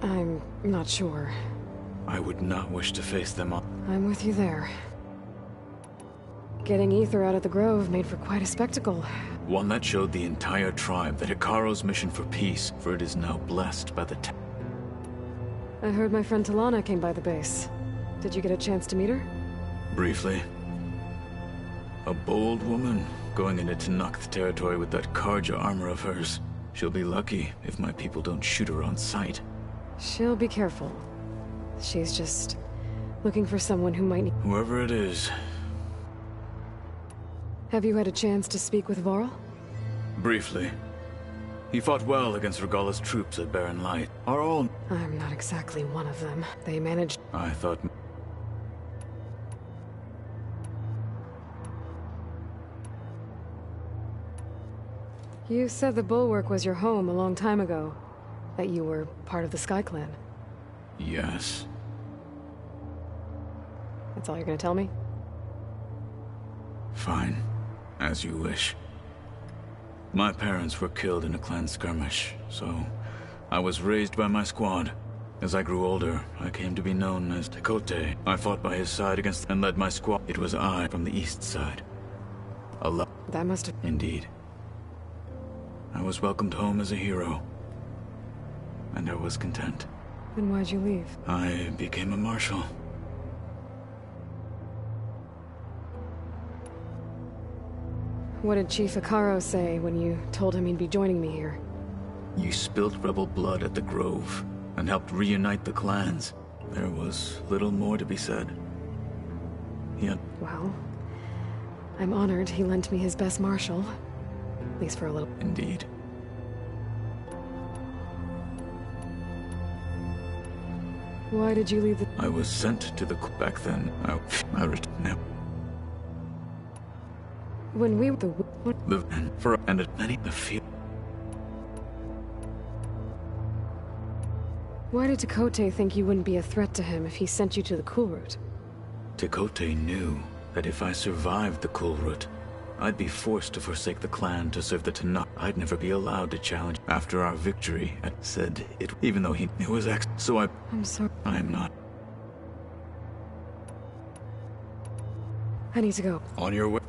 I'm not sure. I would not wish to face them all. I'm with you there. Getting Ether out of the Grove made for quite a spectacle. One that showed the entire tribe that Hikaro's mission for peace, for it is now blessed by the I heard my friend Talana came by the base. Did you get a chance to meet her? Briefly. A bold woman, going into Tenakth territory with that Karja armor of hers. She'll be lucky if my people don't shoot her on sight. She'll be careful. She's just looking for someone who might need... Whoever it is. Have you had a chance to speak with Varl? Briefly. He fought well against Regalla's troops at Barren Light. Are all... I'm not exactly one of them. They managed... I thought... You said the Bulwark was your home a long time ago. That you were part of the Sky Clan. Yes. That's all you're gonna tell me? Fine. As you wish. My parents were killed in a clan skirmish, so I was raised by my squad. As I grew older, I came to be known as Tekote. I fought by his side against and led my squad. It was I from the east side. That must have... Indeed. I was welcomed home as a hero. And I was content. Then why'd you leave? I became a marshal. What did Chief Hikaro say when you told him he'd be joining me here? You spilled rebel blood at the Grove, and helped reunite the clans. There was little more to be said. Yet... Well, I'm honored he lent me his best marshal. At least for a little... Indeed. Why did you leave the... I was sent to the... Back then, I returned. When we... And at many the field... Why did Tekote think you wouldn't be a threat to him if he sent you to the Cool Route? Tekote knew that if I survived the Cool Route, I'd be forced to forsake the clan to serve the Tenakth. I'd never be allowed to challenge. After our victory, I said it, even though he was so I'm sorry. I am not. I need to go. On your way.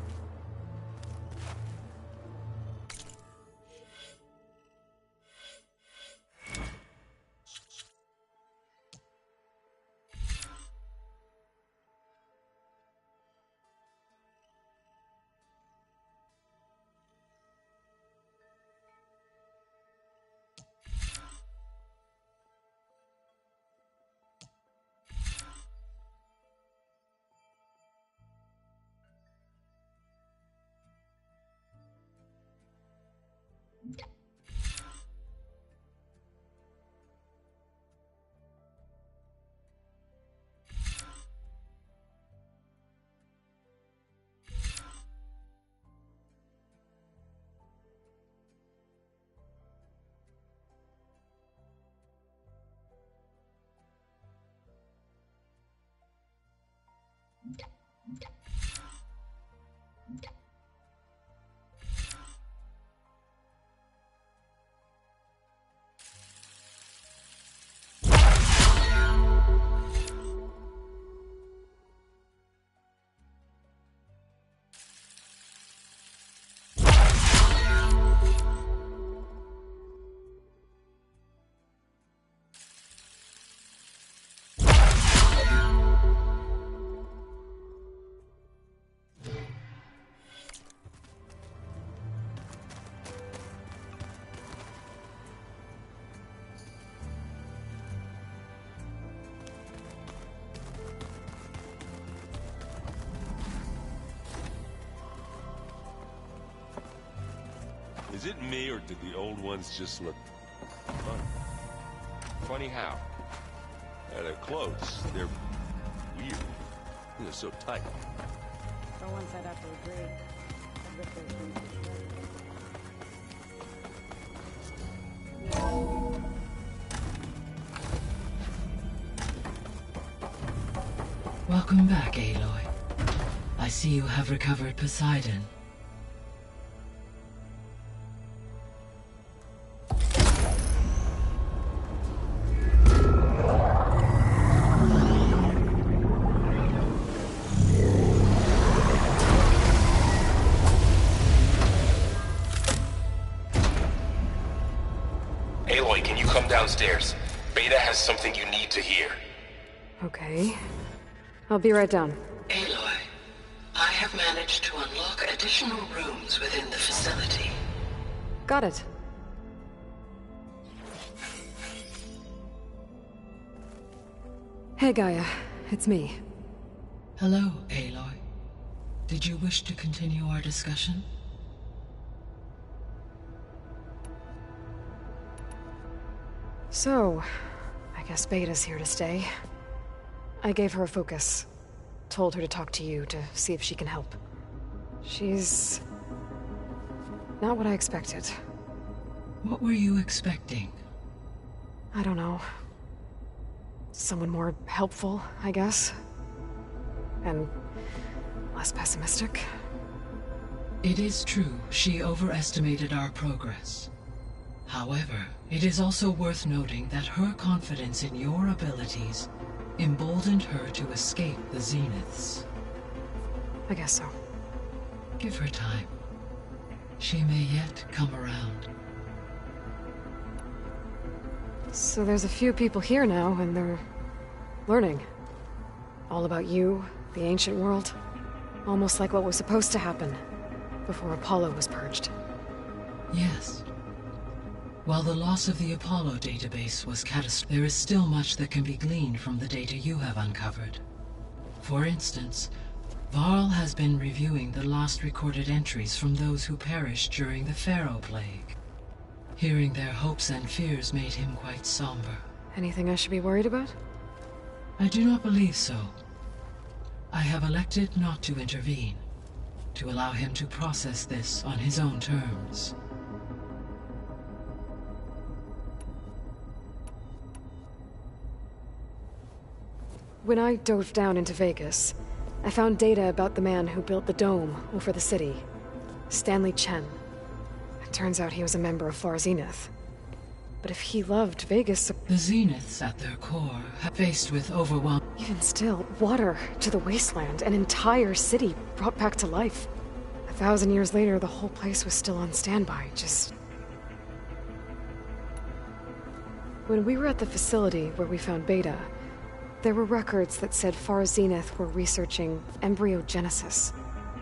Is it me, or did the old ones just look funny? Funny how? They're close. They're weird. They're so tight. For once, I'd have to agree. As if there's been Welcome back, Aloy. I see you have recovered Poseidon. Aloy, can you come downstairs? Beta has something you need to hear. Okay. I'll be right down. Aloy, I have managed to unlock additional rooms within the facility. Got it. Hey, Gaia. It's me. Hello, Aloy. Did you wish to continue our discussion? So, I guess Beta's here to stay. I gave her a focus. Told her to talk to you to see if she can help. She's not what I expected. What were you expecting? I don't know. Someone more helpful, I guess. And less pessimistic. It is true, she overestimated our progress. However, it is also worth noting that her confidence in your abilities emboldened her to escape the Zeniths. I guess so. Give her time. She may yet come around. So there's a few people here now, and they're learning. All about you, the ancient world. Almost like what was supposed to happen before Apollo was purged. Yes. While the loss of the Apollo database was catastrophic, there is still much that can be gleaned from the data you have uncovered. For instance, Varl has been reviewing the last recorded entries from those who perished during the Pharaoh Plague. Hearing their hopes and fears made him quite somber. Anything I should be worried about? I do not believe so. I have elected not to intervene, to allow him to process this on his own terms. When I dove down into Vegas, I found data about the man who built the dome over the city. Stanley Chen. It turns out he was a member of Far Zenith. But if he loved Vegas... The Zeniths, at their core, faced with overwhelm... Even still, water to the wasteland, an entire city brought back to life. 1,000 years later, the whole place was still on standby, just... When we were at the facility where we found Beta, there were records that said Far Zenith were researching embryogenesis.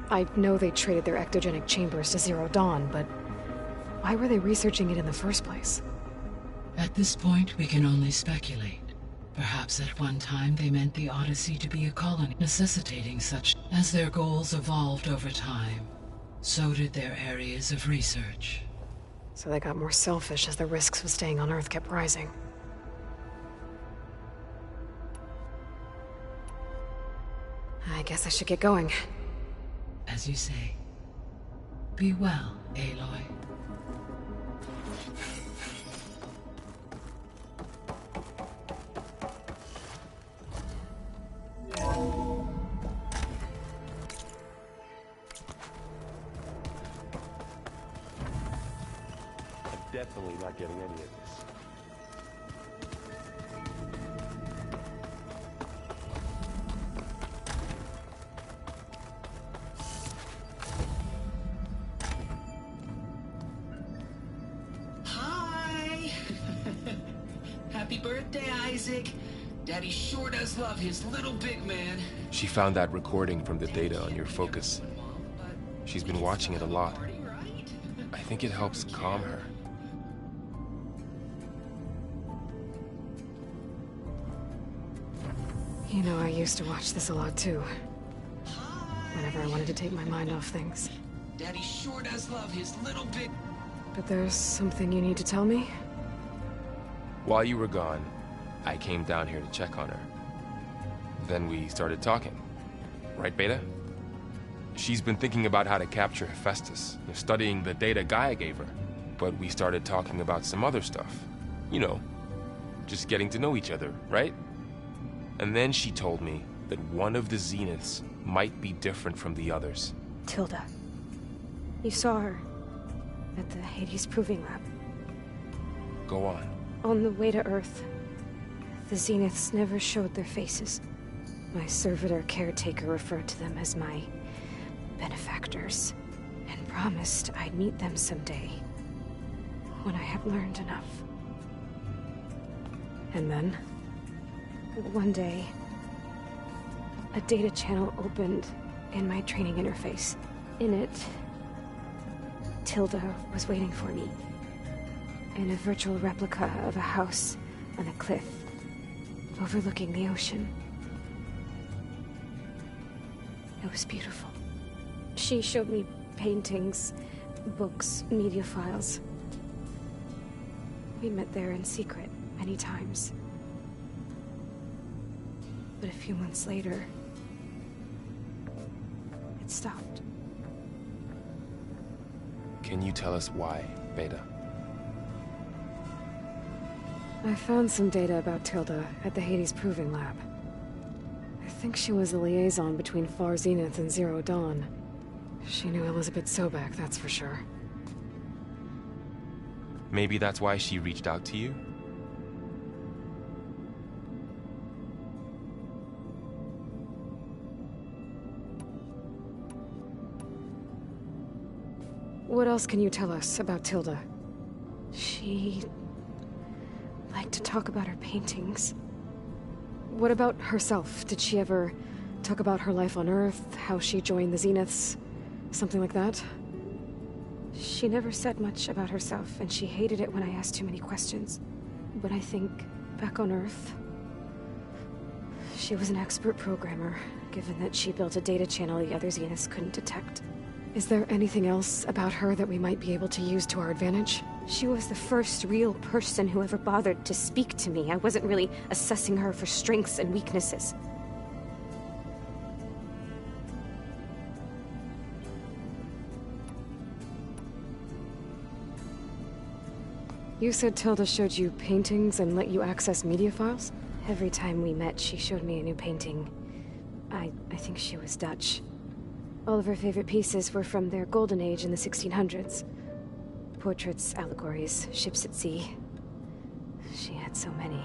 I know they traded their ectogenic chambers to Zero Dawn, but why were they researching it in the first place? At this point, we can only speculate. Perhaps at one time they meant the Odyssey to be a colony, necessitating such. As their goals evolved over time, so did their areas of research. So they got more selfish as the risks of staying on Earth kept rising. I guess I should get going. As you say. Be well, Aloy. Definitely not getting any of this. Hi! Happy birthday, Isaac. Daddy sure does love his little big man. She found that recording from the data on your focus. She's been watching it a lot. I think it helps calm her. You know, I used to watch this a lot too. Whenever I wanted to take my mind off things. Daddy sure does love his little big... But there's something you need to tell me? While you were gone, I came down here to check on her. Then we started talking. Right, Beta? She's been thinking about how to capture Hephaestus, studying the data Gaia gave her. But we started talking about some other stuff. You know, just getting to know each other, right? And then she told me that one of the Zeniths might be different from the others. Tilda. You saw her at the Hades Proving Lab. Go on. On the way to Earth, the Zeniths never showed their faces. My servitor caretaker referred to them as my benefactors, and promised I'd meet them someday, when I have learned enough. And then? One day, a data channel opened in my training interface. In it, Tilda was waiting for me. In a virtual replica of a house on a cliff, overlooking the ocean. It was beautiful. She showed me paintings, books, media files. We met there in secret many times. But a few months later, it stopped. Can you tell us why, Beta? I found some data about Tilda at the Hades Proving Lab. I think she was a liaison between Far Zenith and Zero Dawn. She knew Elizabeth Sobek, that's for sure. Maybe that's why she reached out to you? What else can you tell us about Tilda? She liked to talk about her paintings. What about herself? Did she ever talk about her life on Earth, how she joined the Zeniths, something like that? She never said much about herself, and she hated it when I asked too many questions. But I think, back on Earth, she was an expert programmer, given that she built a data channel the other Zeniths couldn't detect. Is there anything else about her that we might be able to use to our advantage? She was the first real person who ever bothered to speak to me. I wasn't really assessing her for strengths and weaknesses. You said Tilda showed you paintings and let you access media files? Every time we met, she showed me a new painting. I think she was Dutch. All of her favorite pieces were from their golden age in the 1600s. Portraits, allegories, ships at sea. She had so many.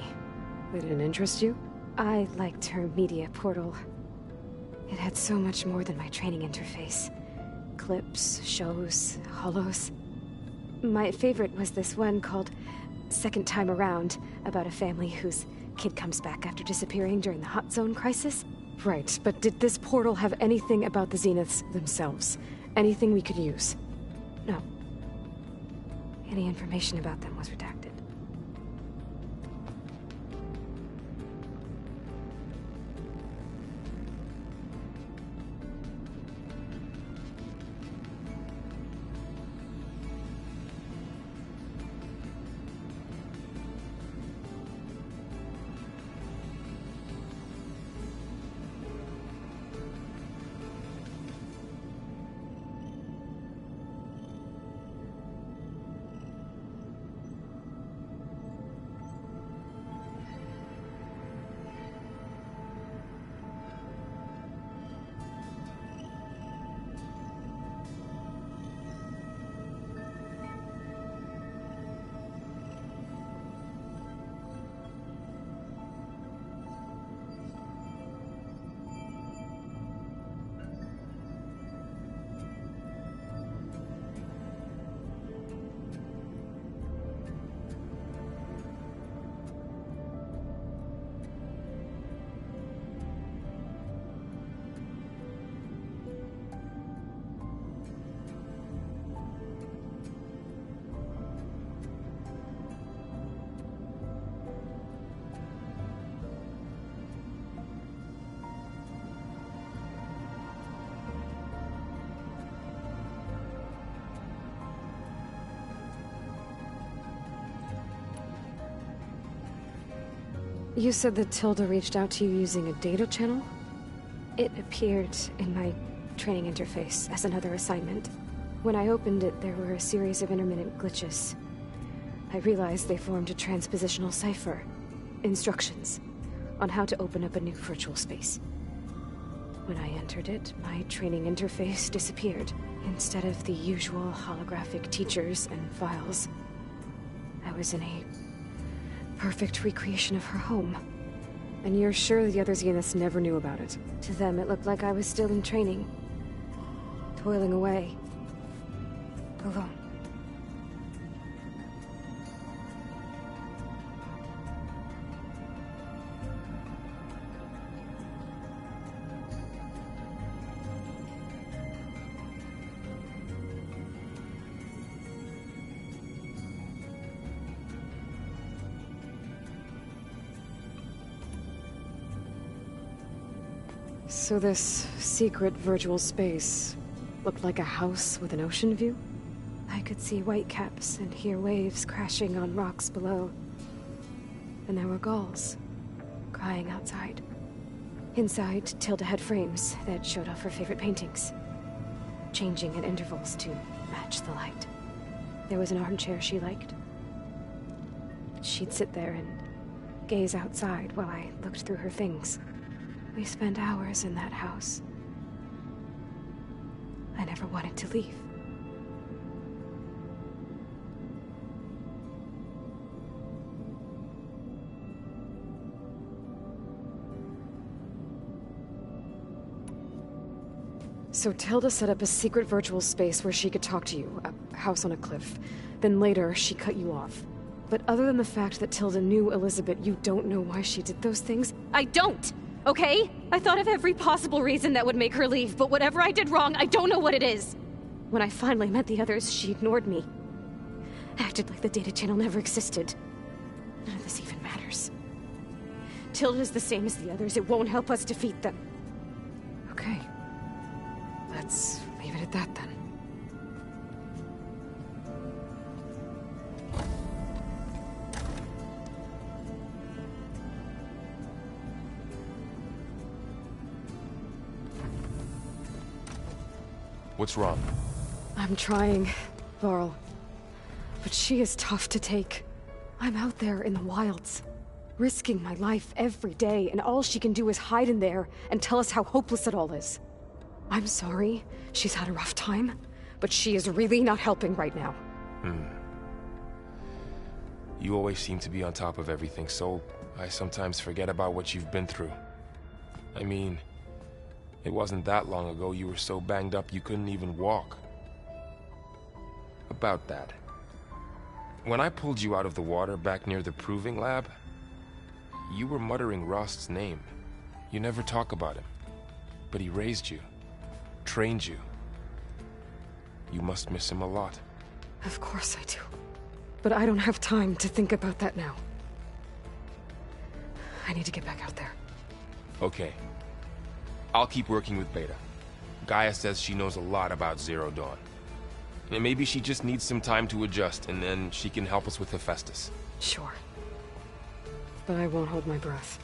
They didn't interest you? I liked her media portal. It had so much more than my training interface. Clips, shows, holos. My favorite was this one called Second Time Around, about a family whose kid comes back after disappearing during the Hot Zone crisis. Right, but did this portal have anything about the Zeniths themselves? Anything we could use? No. Any information about them was redacted. You said that Tilda reached out to you using a data channel? It appeared in my training interface as another assignment. When I opened it, there were a series of intermittent glitches. I realized they formed a transpositional cipher. Instructions on how to open up a new virtual space. When I entered it, my training interface disappeared. Instead of the usual holographic teachers and files, I was in a perfect recreation of her home. And you're sure the other Zeniths never knew about it? To them, it looked like I was still in training. Toiling away. Alone. So this secret virtual space looked like a house with an ocean view? I could see whitecaps and hear waves crashing on rocks below. And there were gulls crying outside. Inside, Tilda had frames that showed off her favorite paintings, changing at intervals to match the light. There was an armchair she liked. She'd sit there and gaze outside while I looked through her things. We spent hours in that house. I never wanted to leave. So Tilda set up a secret virtual space where she could talk to you, a house on a cliff. Then later, she cut you off. But other than the fact that Tilda knew Elizabeth, you don't know why she did those things? I don't! Okay? I thought of every possible reason that would make her leave, but whatever I did wrong, I don't know what it is. When I finally met the others, she ignored me. Acted like the data channel never existed. None of this even matters. Tilda's the same as the others. It won't help us defeat them. Okay. Let's leave it at that then. What's wrong? I'm trying, Varl. But she is tough to take. I'm out there in the wilds, risking my life every day, and all she can do is hide in there and tell us how hopeless it all is. I'm sorry, she's had a rough time, but she is really not helping right now. You always seem to be on top of everything, so I sometimes forget about what you've been through. I mean, it wasn't that long ago you were so banged up you couldn't even walk. About that. When I pulled you out of the water back near the proving lab, you were muttering Rost's name. You never talk about him. But he raised you, trained you. You must miss him a lot. Of course I do. But I don't have time to think about that now. I need to get back out there. Okay. I'll keep working with Beta. Gaia says she knows a lot about Zero Dawn. And maybe she just needs some time to adjust, and then she can help us with Hephaestus. Sure. But I won't hold my breath.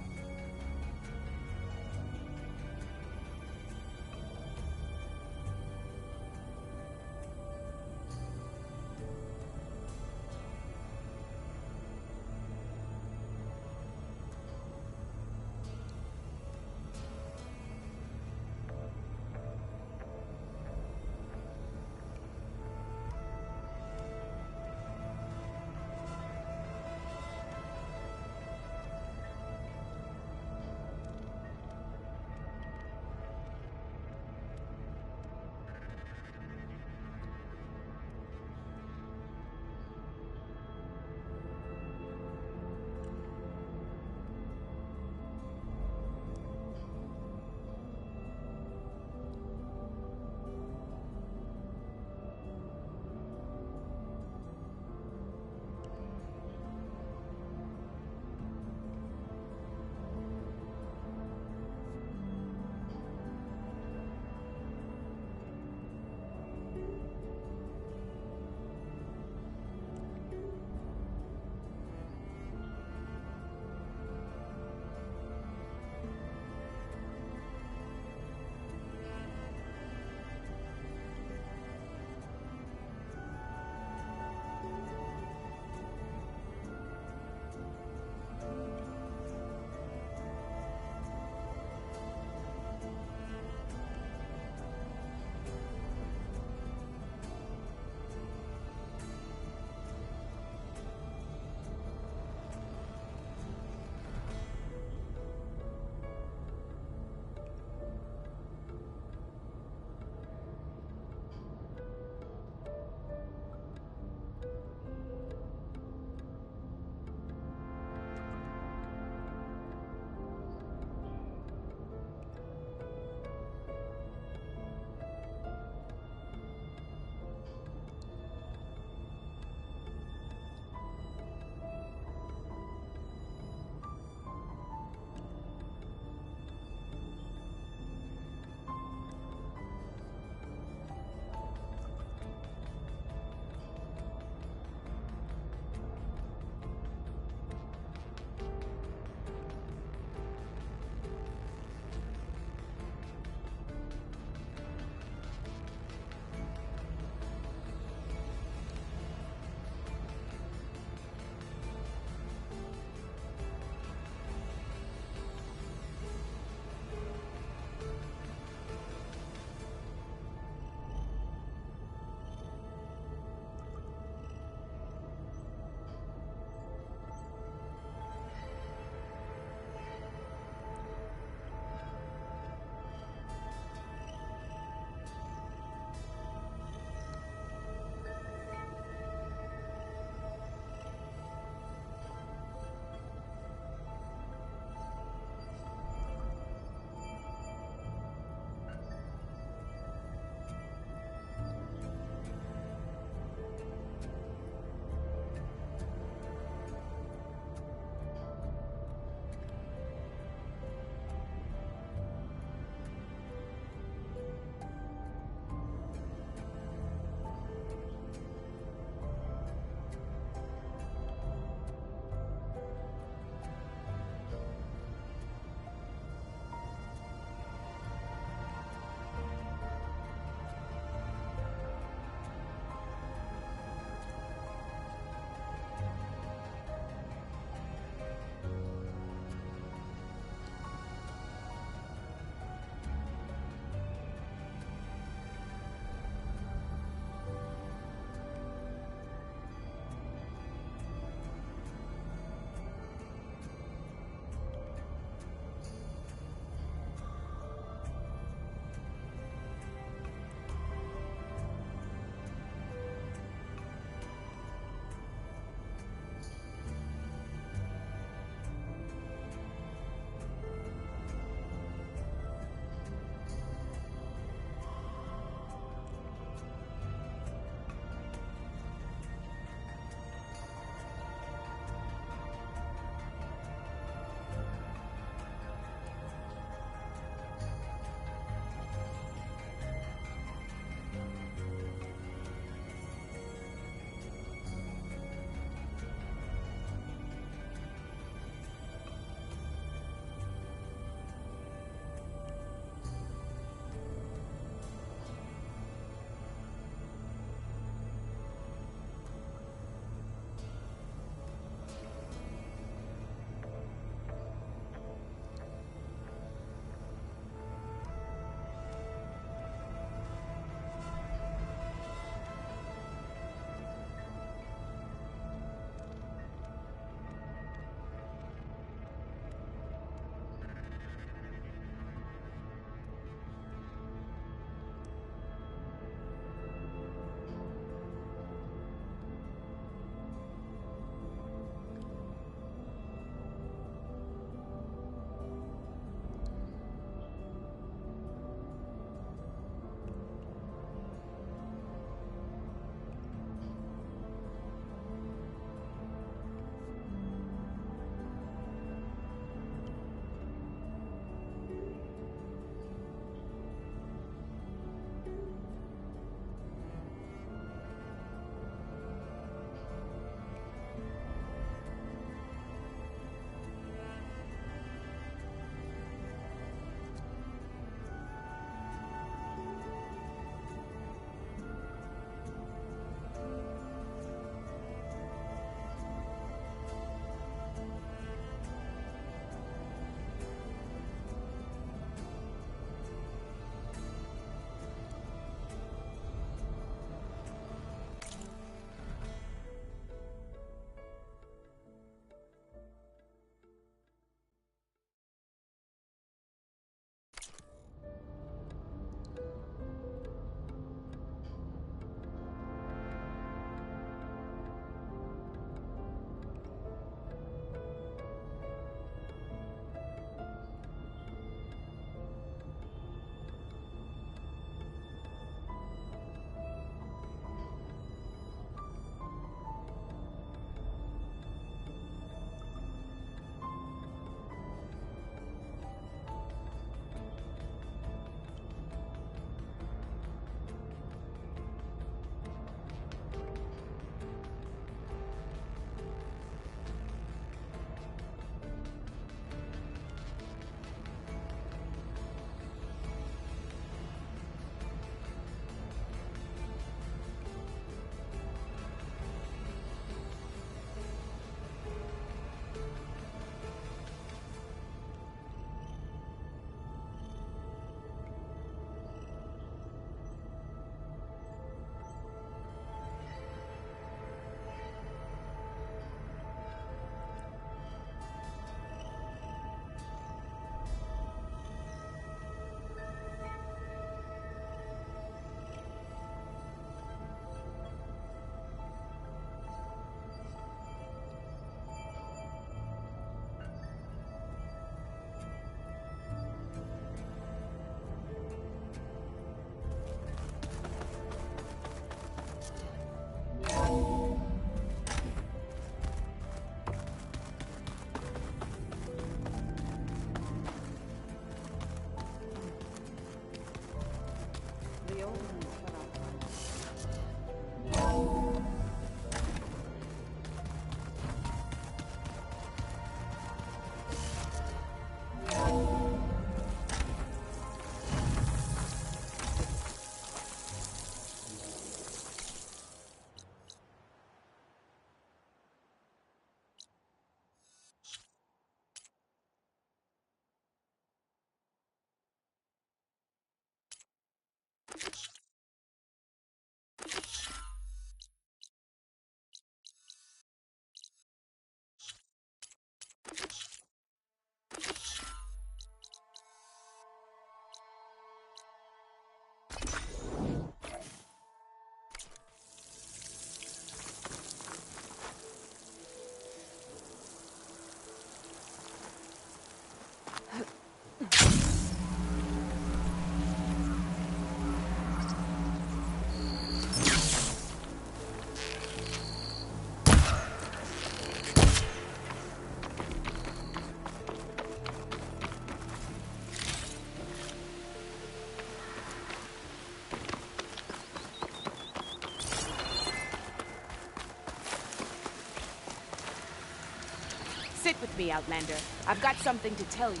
Sit with me, Outlander. I've got something to tell you.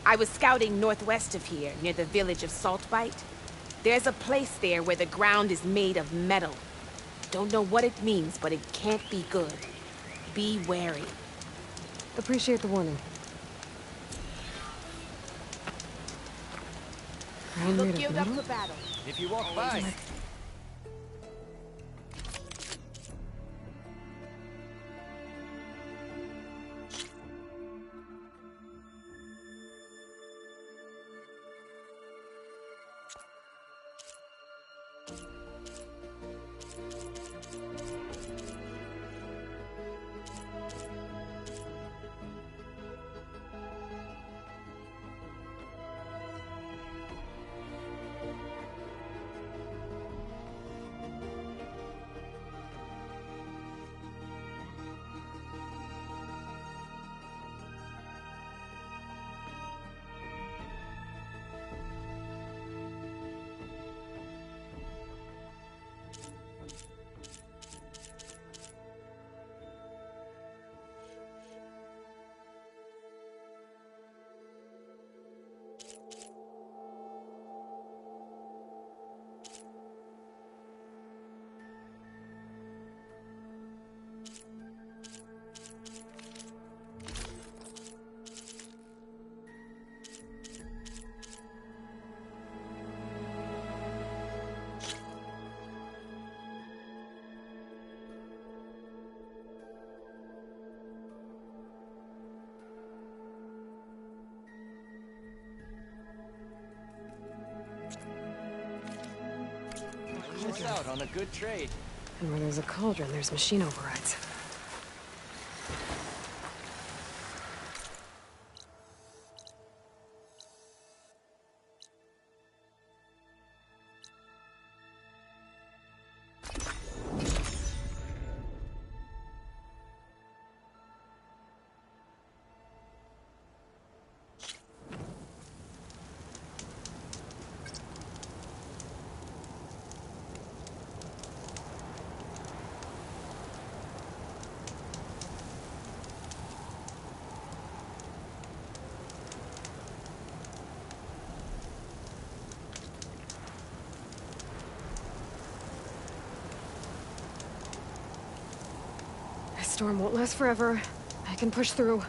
I was scouting northwest of here, near the village of Saltbite. There's a place there where the ground is made of metal. Don't know what it means, but it can't be good. Be wary. Appreciate the warning. Look geared up for battle. If you walk by... Miss out on a good trade. And where there's a cauldron, there's machine overrides. This storm won't last forever. I can push through.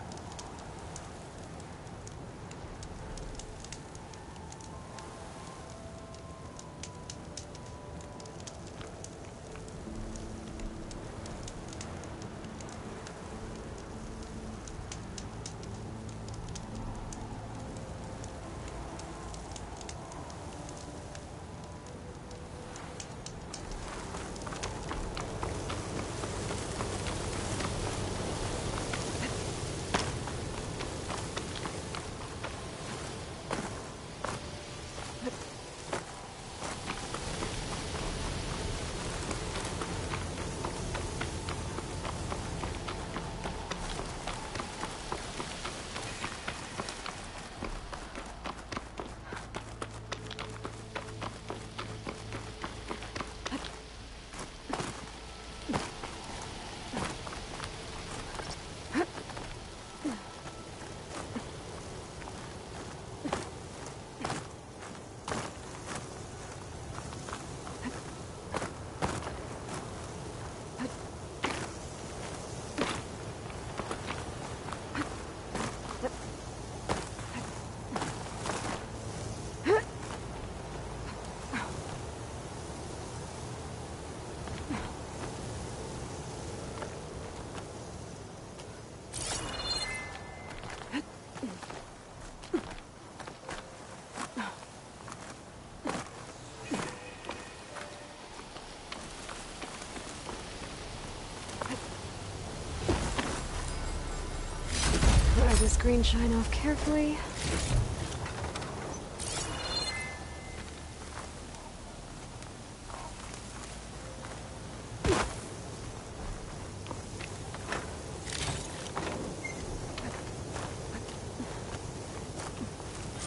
This green shine off carefully.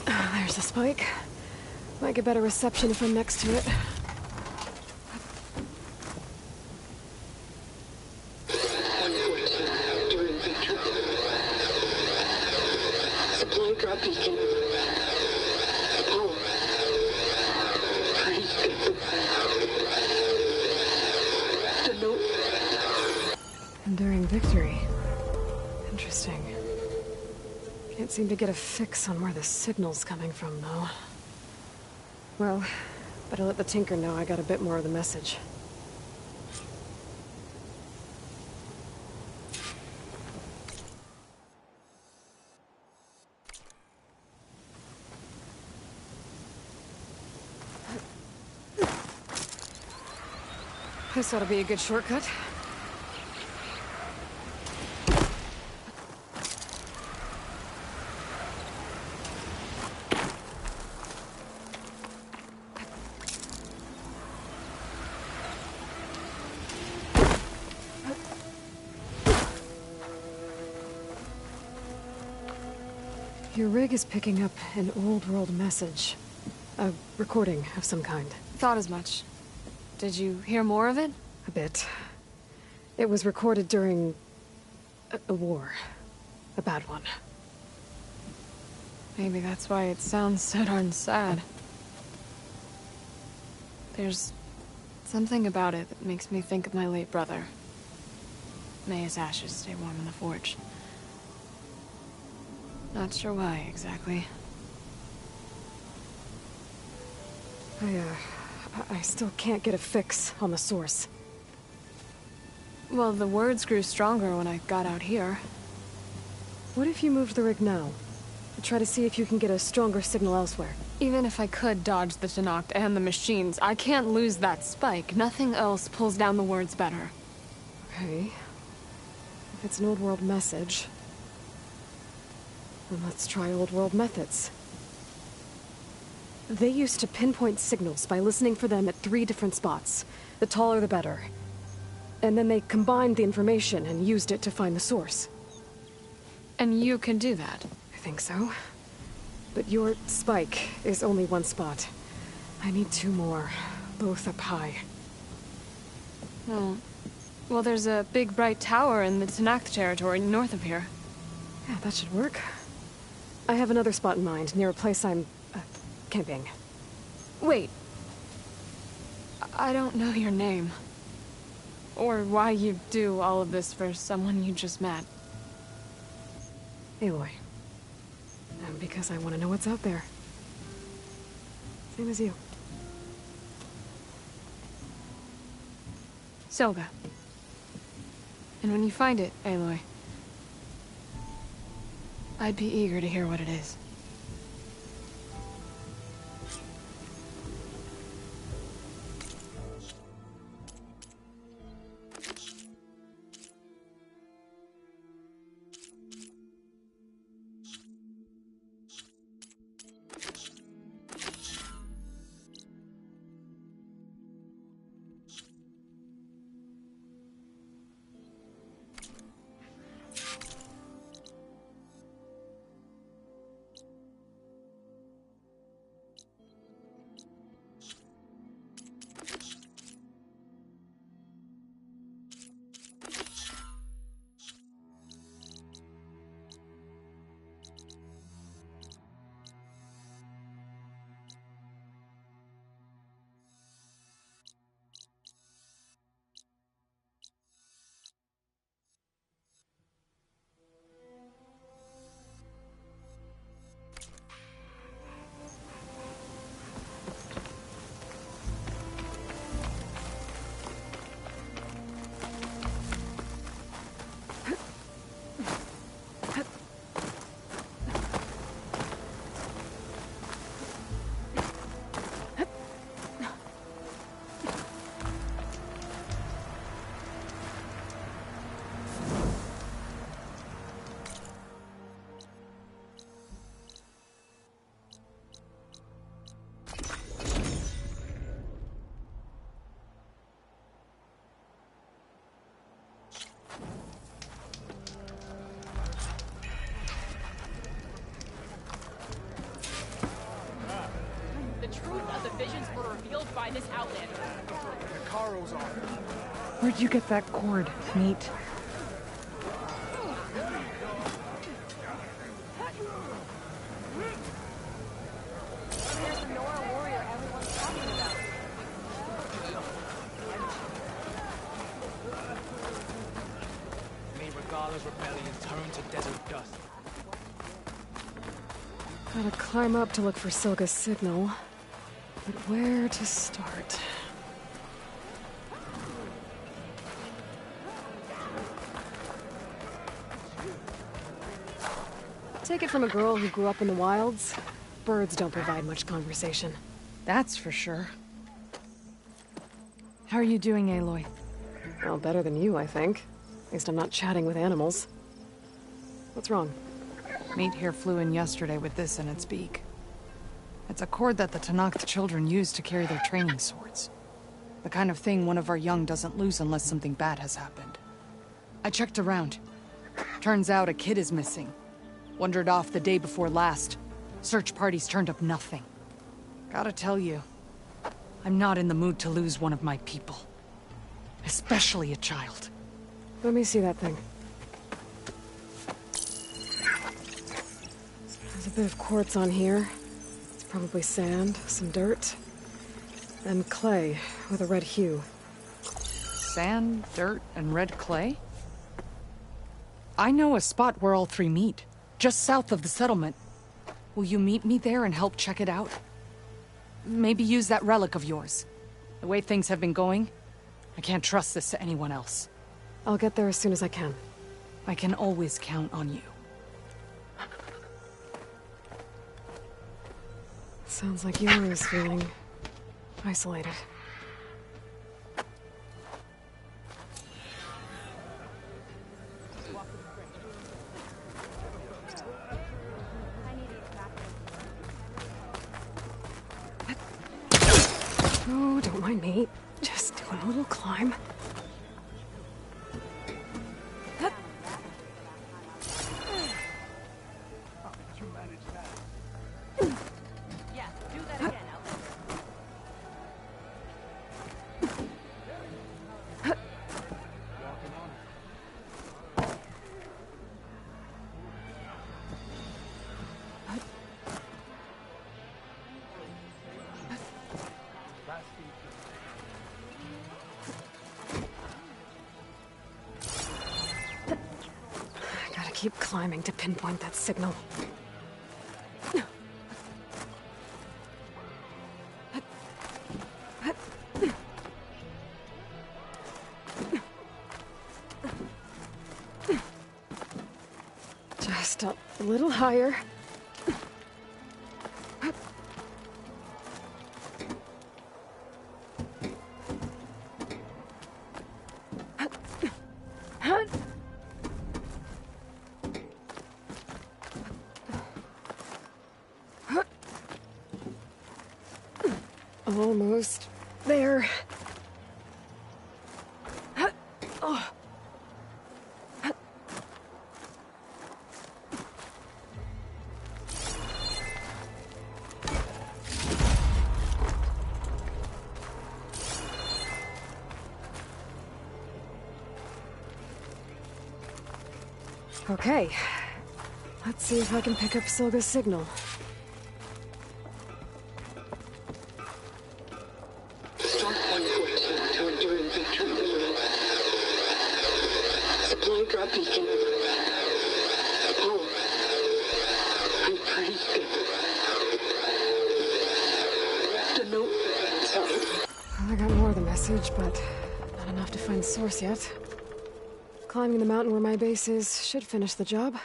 There's a spike. Might get better reception if I'm next to it. The note. Enduring victory. Interesting. Can't seem to get a fix on where the signal's coming from, though. Well, better let the Tinker know I got a bit more of the message. This ought to be a good shortcut. Your rig is picking up an old-world message. A recording of some kind. Thought as much. Did you hear more of it? A bit. It was recorded during... a war. A bad one. Maybe that's why it sounds so darn sad. There's something about it that makes me think of my late brother. May his ashes stay warm in the forge. Not sure why, exactly. I still can't get a fix on the source. Well, the words grew stronger when I got out here. What if you moved the rig now? Try to see if you can get a stronger signal elsewhere. Even if I could dodge the Tenakth and the machines, I can't lose that spike. Nothing else pulls down the words better. Okay. If it's an old world message, then let's try old world methods. They used to pinpoint signals by listening for them at 3 different spots. The taller the better. And then they combined the information and used it to find the source. And you can do that? I think so. But your spike is only 1 spot. I need 2 more, both up high. Oh. Well, there's a big bright tower in the Tenakth territory north of here. Yeah, that should work. I have another spot in mind, near a place I'm... camping. Wait. I don't know your name. Or why you do all of this for someone you just met. Aloy. And because I want to know what's out there. Same as you. Selga. And when you find it, Aloy, I'd be eager to hear what it is. visions were revealed by this outlander. Hikaru's on. Where'd you get that cord, Neat? There's the Nora warrior everyone's talking about. Aloy's rebellion turned to desert dust. Gotta climb up to look for Silga's signal. But where to start? Take it from a girl who grew up in the wilds. Birds don't provide much conversation. That's for sure. How are you doing, Aloy? Well, better than you, I think. At least I'm not chatting with animals. What's wrong? Meat here flew in yesterday with this in its beak. It's a cord that the Tenakth children use to carry their training swords. The kind of thing one of our young doesn't lose unless something bad has happened. I checked around. Turns out a kid is missing. Wandered off the day before last. Search parties turned up nothing. Gotta tell you, I'm not in the mood to lose one of my people. Especially a child. Let me see that thing. There's a bit of quartz on here. It's probably sand, some dirt, and clay with a red hue. Sand, dirt, and red clay? I know a spot where all three meet, just south of the settlement. Will you meet me there and help check it out? Maybe use that relic of yours. The way things have been going, I can't trust this to anyone else. I'll get there as soon as I can. I can always count on you. Sounds like Yor is feeling isolated. Oh, don't mind me. Just doing a little climb. Keep climbing to pinpoint that signal. Just a little higher. Almost there. Oh. Okay. Let's see if I can pick up Silga's signal. I got more of the message, but not enough to find the source yet. Climbing the mountain where my base is should finish the job.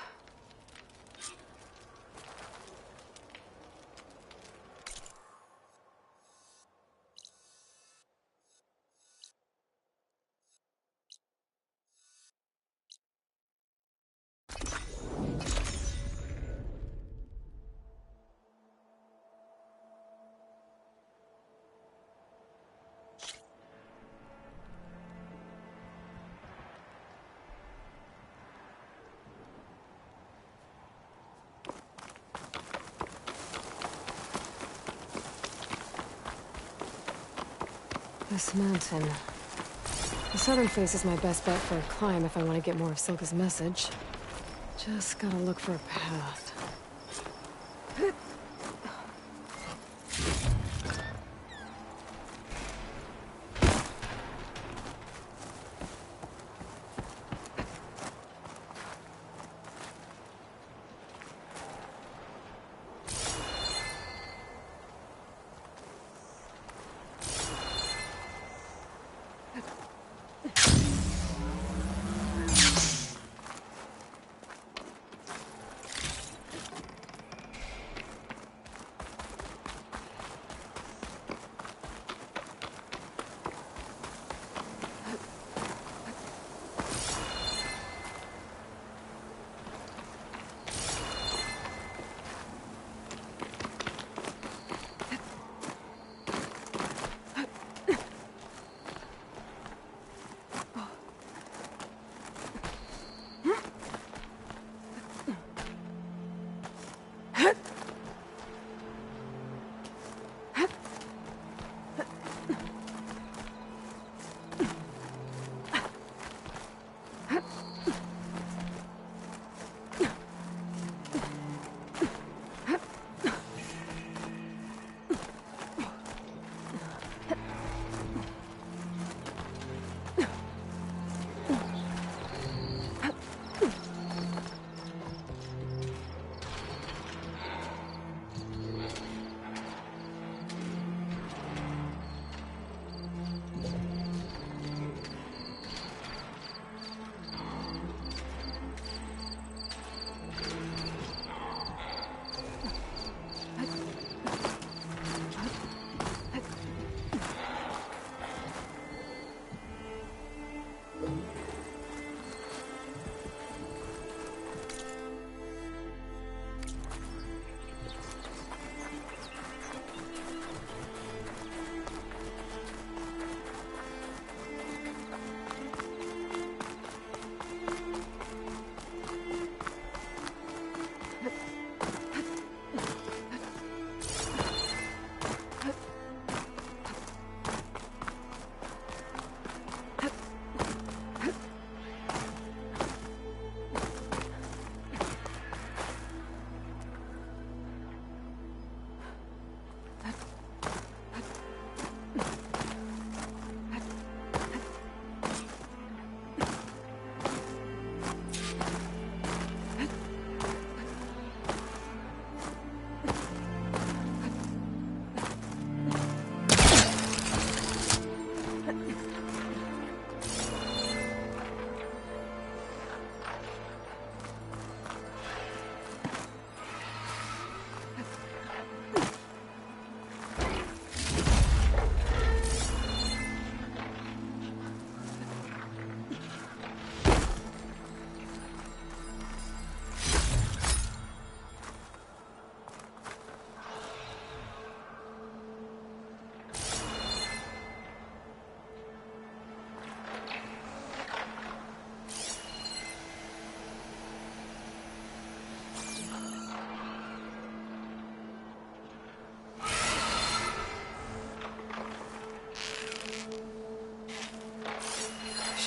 This mountain. The southern face is my best bet for a climb if I want to get more of Silga's message. Just gotta look for a path.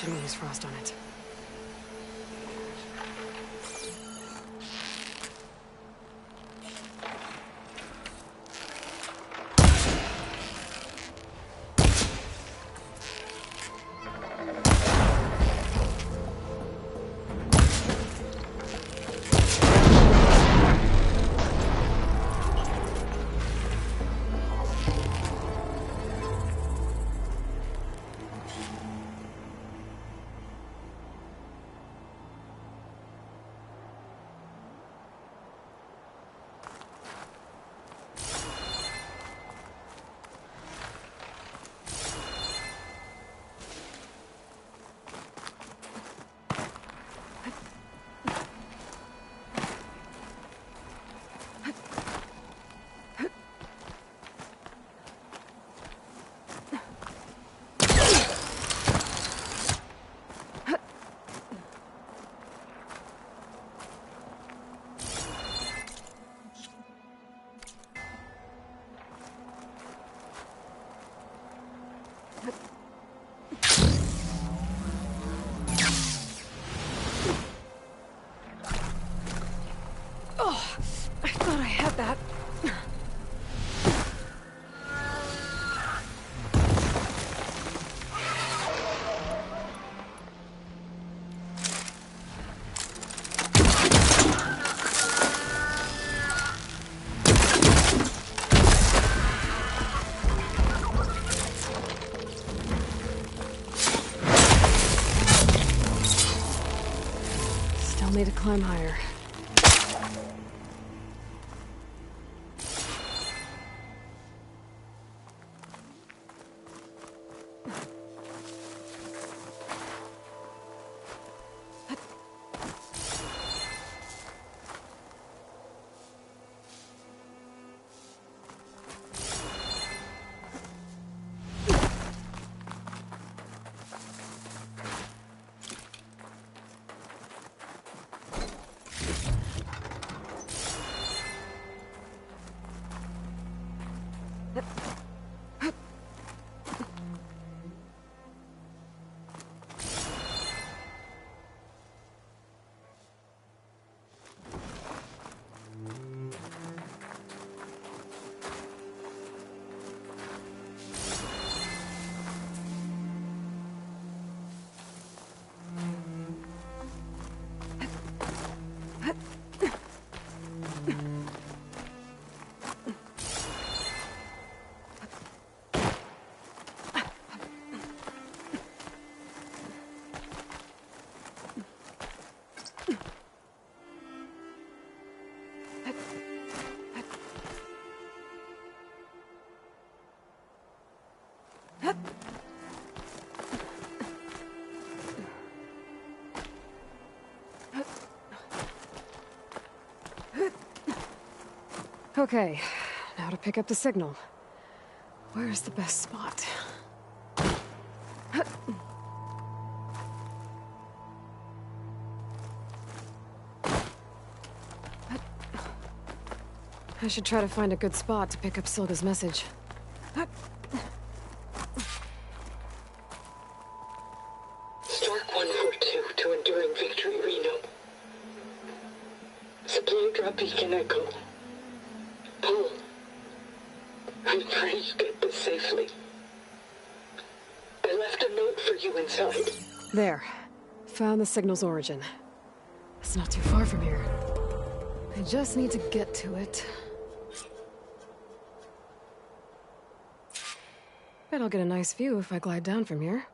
shouldn't use frost on it. Oh, I thought I had that. Still need to climb higher. Okay, now to pick up the signal. Where's the best spot? I should try to find a good spot to pick up Silga's message. Stark 142 to Enduring Victory, Reno. Supply drop beacon echo. Paul, I pray you get this safely. I left a note for you inside. There. Found the signal's origin. It's not too far from here. I just need to get to it. Bet I'll get a nice view if I glide down from here.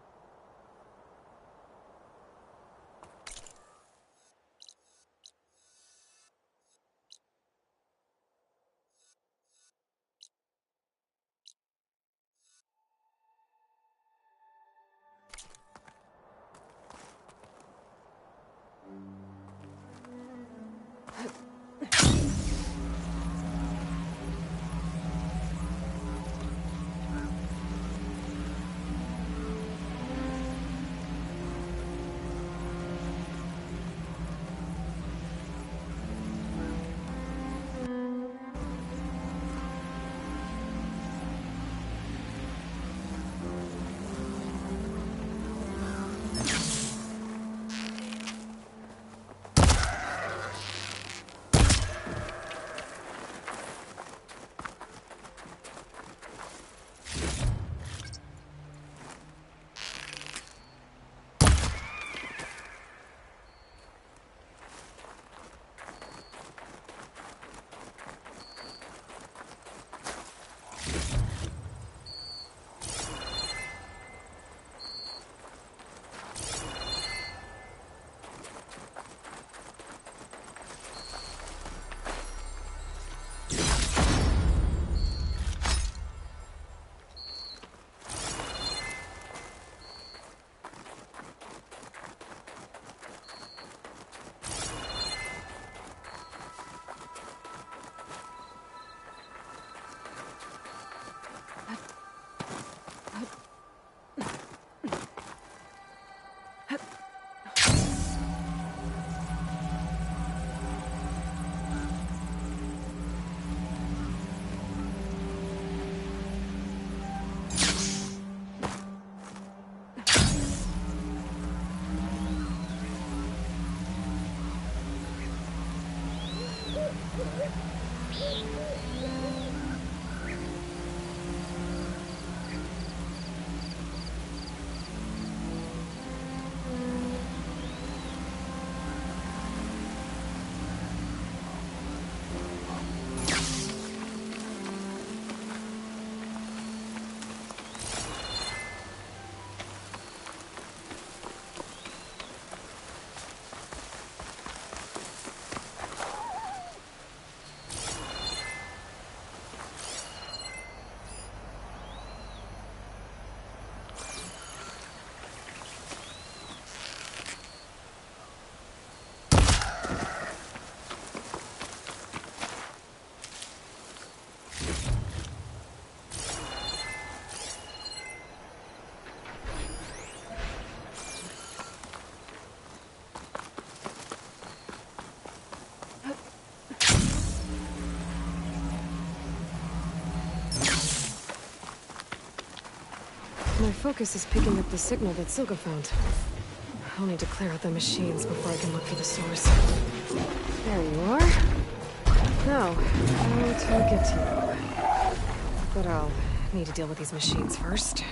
My focus is picking up the signal that Silga found. I'll need to clear out the machines before I can look for the source. There you are. Now, how to get to you. But I'll need to deal with these machines first.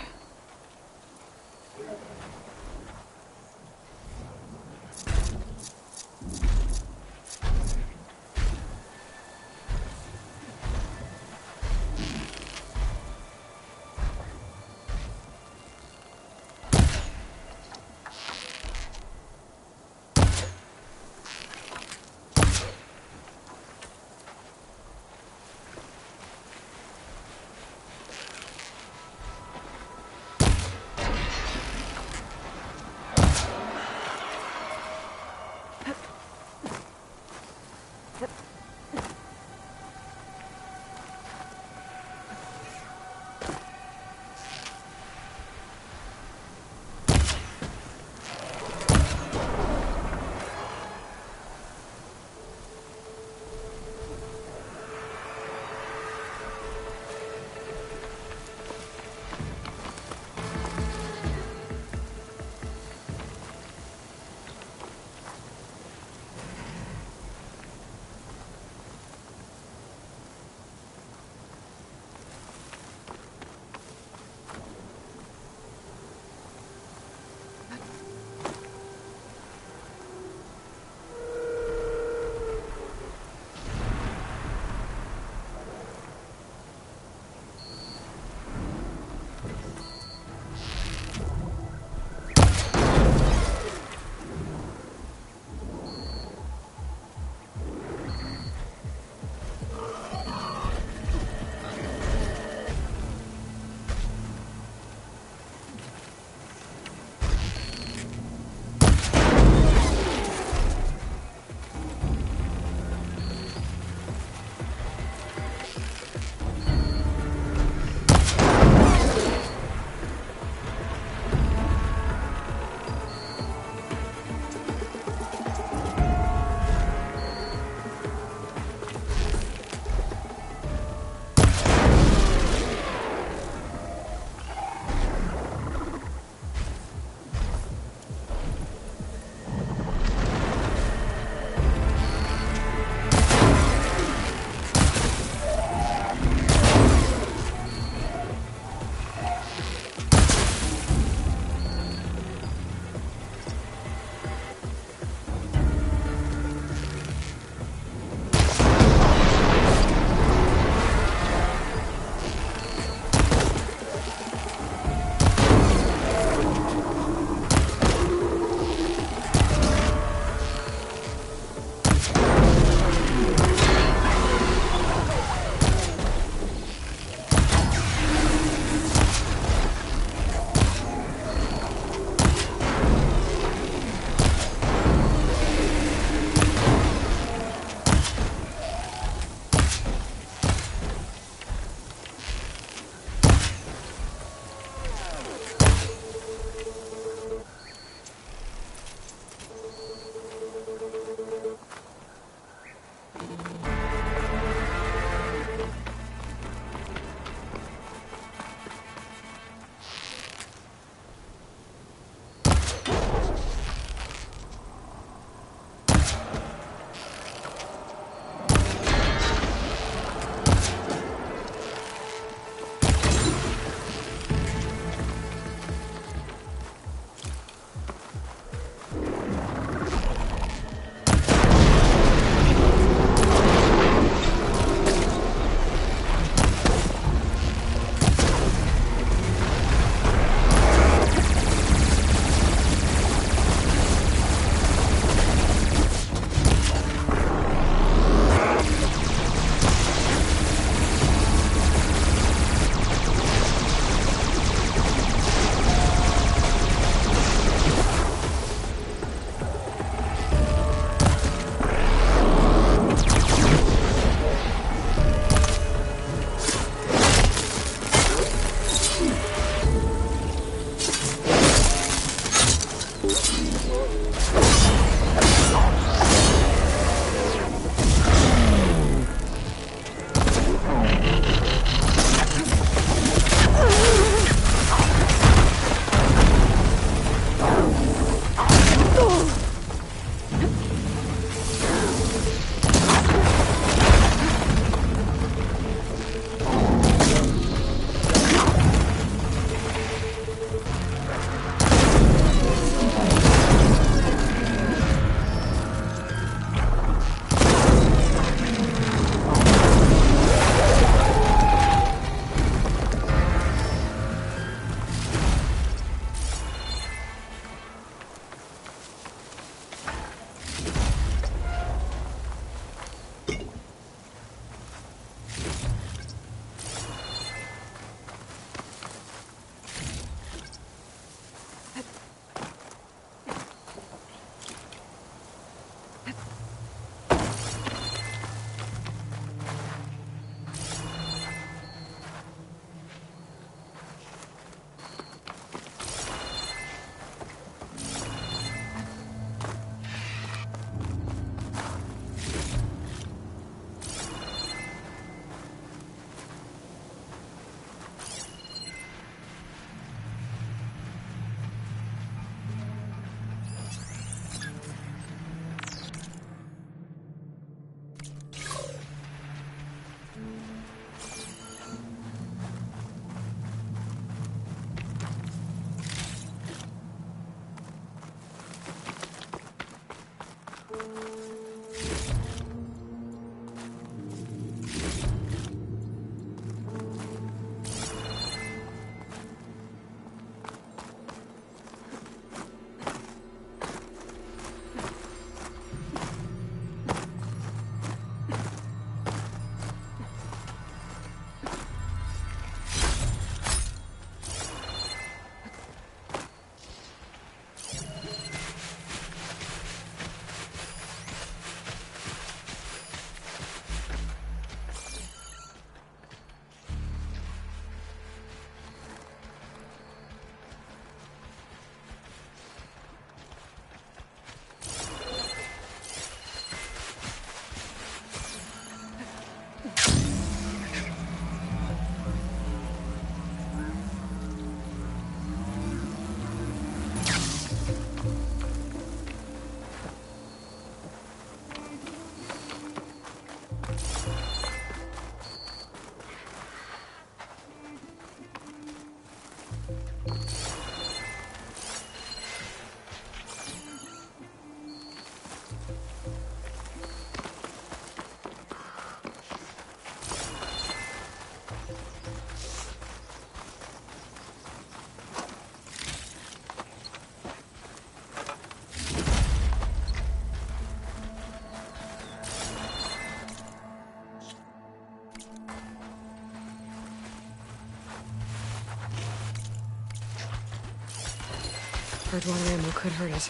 Hardwater ammo could hurt it.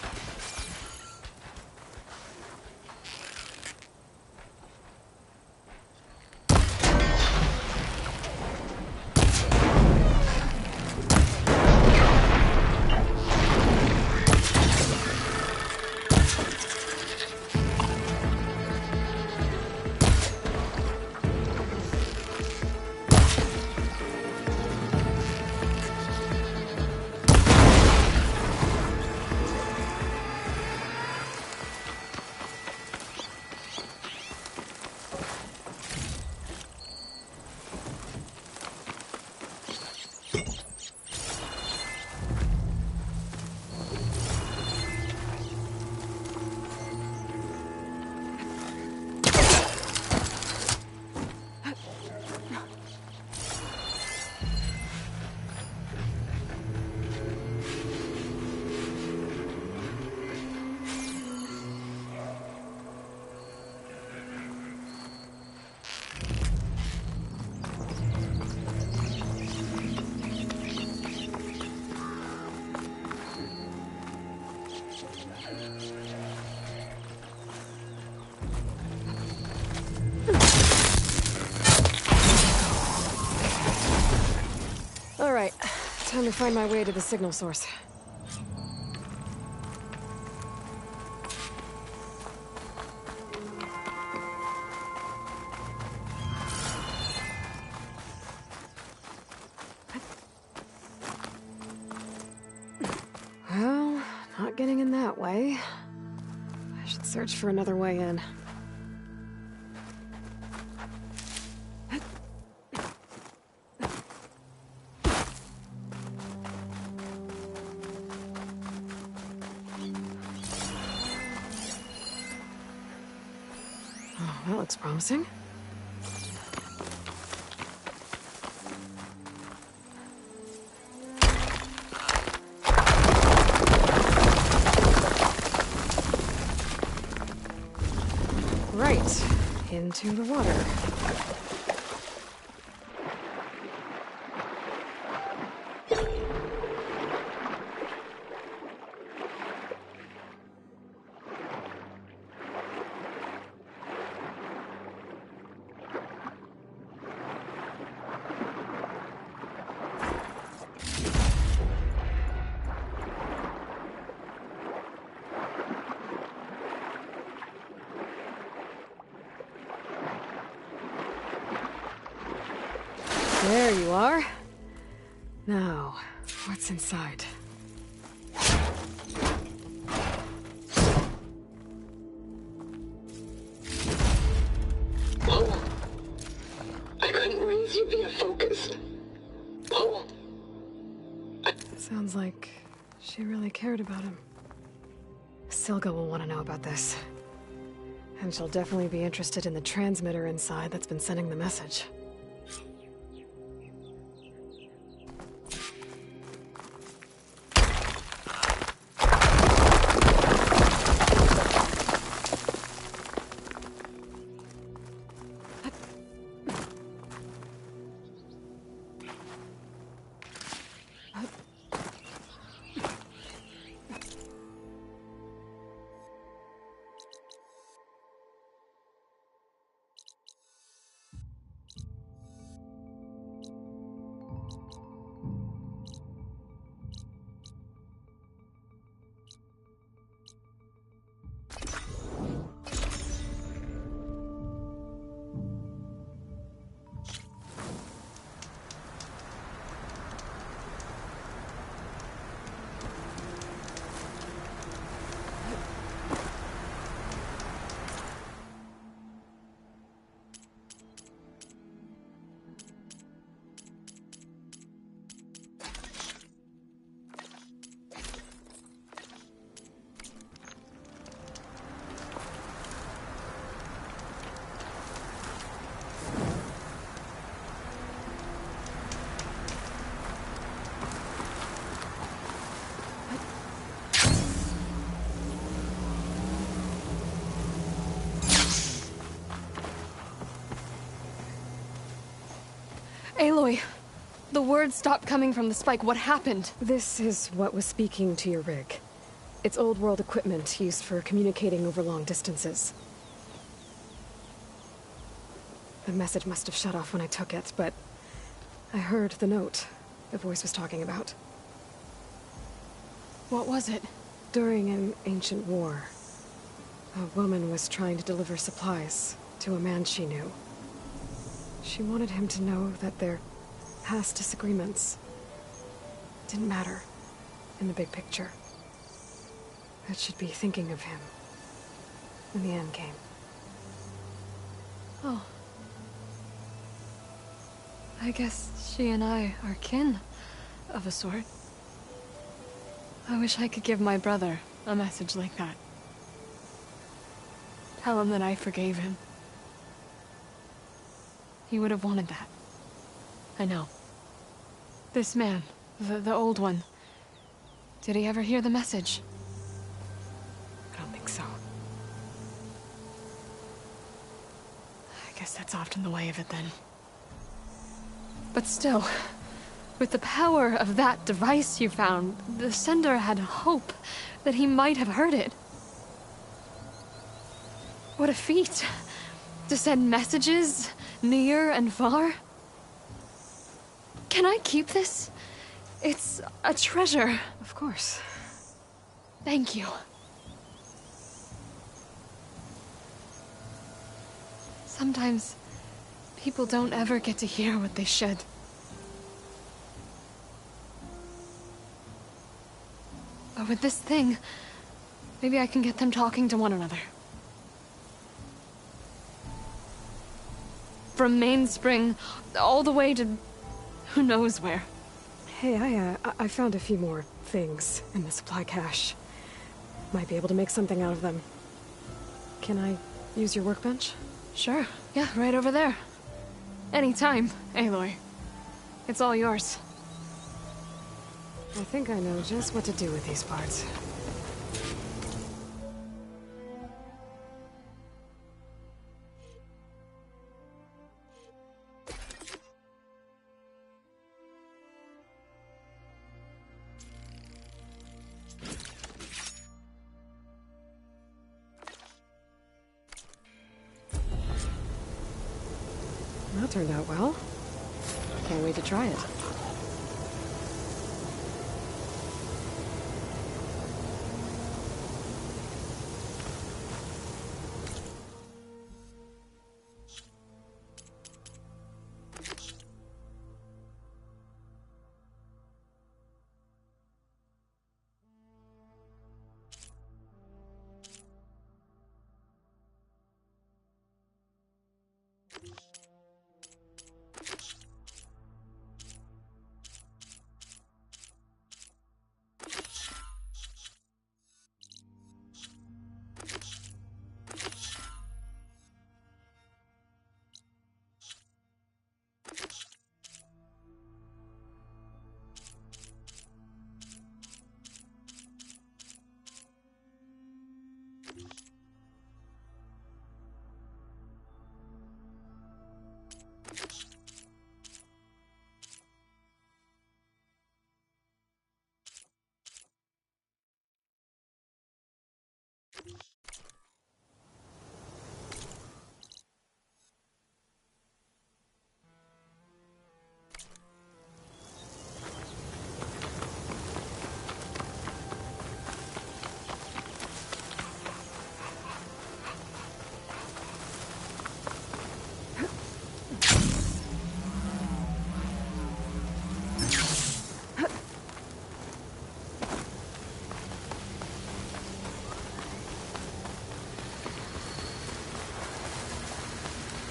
Alright, time to find my way to the signal source. Well, not getting in that way. I should search for another way in. Oh, that looks promising. Right, into the water. There you are. Now, what's inside? Paul, I couldn't raise you via focus. Paul. Sounds like she really cared about him. Silga will want to know about this. And she'll definitely be interested in the transmitter inside that's been sending the message. The words stopped coming from the spike. What happened? This is what was speaking to your rig. It's old world equipment used for communicating over long distances. The message must have shut off when I took it, but I heard the note the voice was talking about. What was it? During an ancient war, a woman was trying to deliver supplies to a man she knew. She wanted him to know that their past disagreements didn't matter in the big picture. That she'd be thinking of him when the end came. Oh. I guess she and I are kin, of a sort. I wish I could give my brother a message like that. Tell him that I forgave him. He would have wanted that. I know. This man, the old one, did he ever hear the message? I don't think so. I guess that's often the way of it then. But still, with the power of that device you found, the sender had hope that he might have heard it. What a feat! To send messages near and far. Can I keep this? It's a treasure. Of course. Thank you. Sometimes people don't ever get to hear what they should. But with this thing, maybe I can get them talking to one another. From Mainspring, all the way to who knows where. Hey, I found a few more things in the supply cache. Might be able to make something out of them. Can I use your workbench? Sure. Yeah, right over there. Anytime, Aloy. It's all yours. I think I know just what to do with these parts. That turned out well. Can't wait to try it.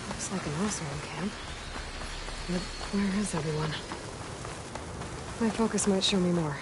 Looks like an Oswald camp. But where is everyone? My focus might show me more.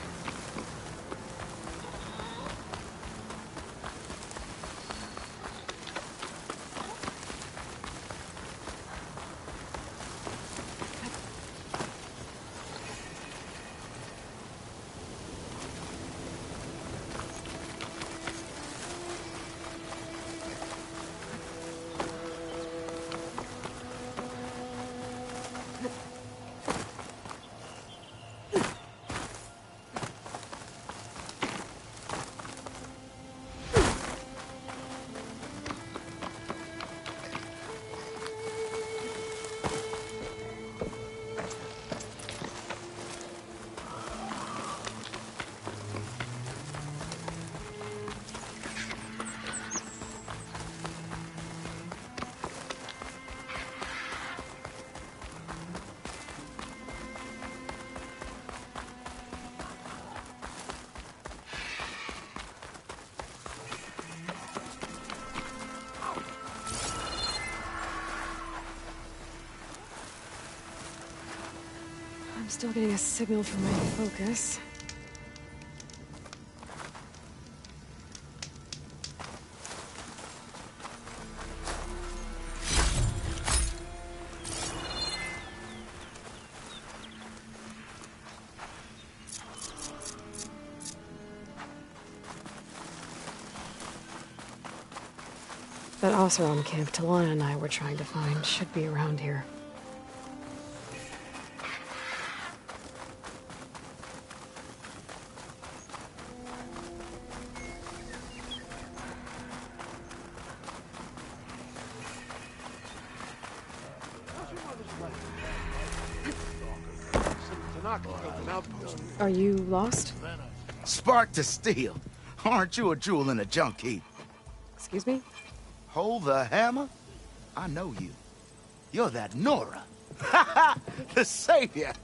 Still getting a signal from my focus. That Oseram camp Talon and I were trying to find should be around here. Are you lost? Spark to steel. Aren't you a jewel in a junk heap? Excuse me? Hold the hammer? I know you. You're that Nora. The savior.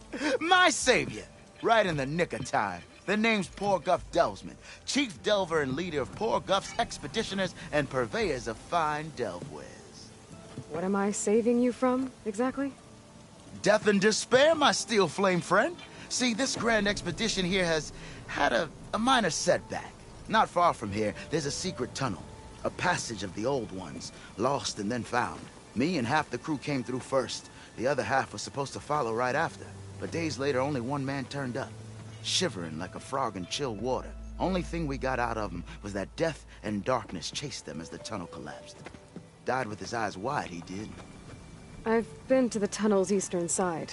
My savior. Right in the nick of time. The name's Poor Guff Delvesman, chief delver and leader of Poor Guff's expeditioners and purveyors of fine delvewares. What am I saving you from, exactly? Death and despair, my steel flame friend. See, this grand expedition here has had a minor setback. Not far from here, there's a secret tunnel. A passage of the old ones, lost and then found. Me and half the crew came through first. The other half was supposed to follow right after. But days later, only one man turned up, shivering like a frog in chill water. Only thing we got out of him was that death and darkness chased them as the tunnel collapsed. Died with his eyes wide, he did. I've been to the tunnel's eastern side.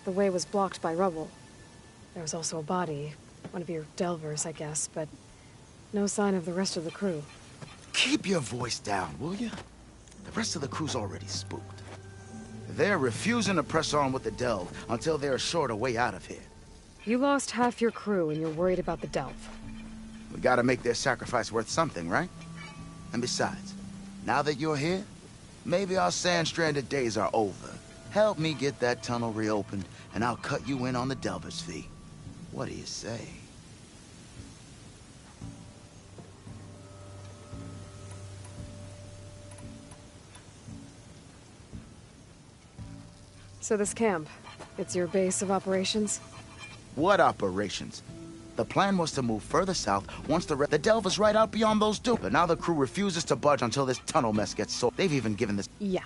The way was blocked by rubble. There was also a body, one of your delvers, I guess, but no sign of the rest of the crew. Keep your voice down, will you? The rest of the crew's already spooked. They're refusing to press on with the delve until they're assured a way out of here. You lost half your crew and you're worried about the delve. We gotta make their sacrifice worth something, right? And besides, now that you're here, maybe our sand-stranded days are over. Help me get that tunnel reopened, and I'll cut you in on the delver's fee. What do you say? So this camp, it's your base of operations? What operations? The plan was to move further south once the delver's right out beyond those dunes. But now the crew refuses to budge until this tunnel mess gets solved. They've even given this... Yeah.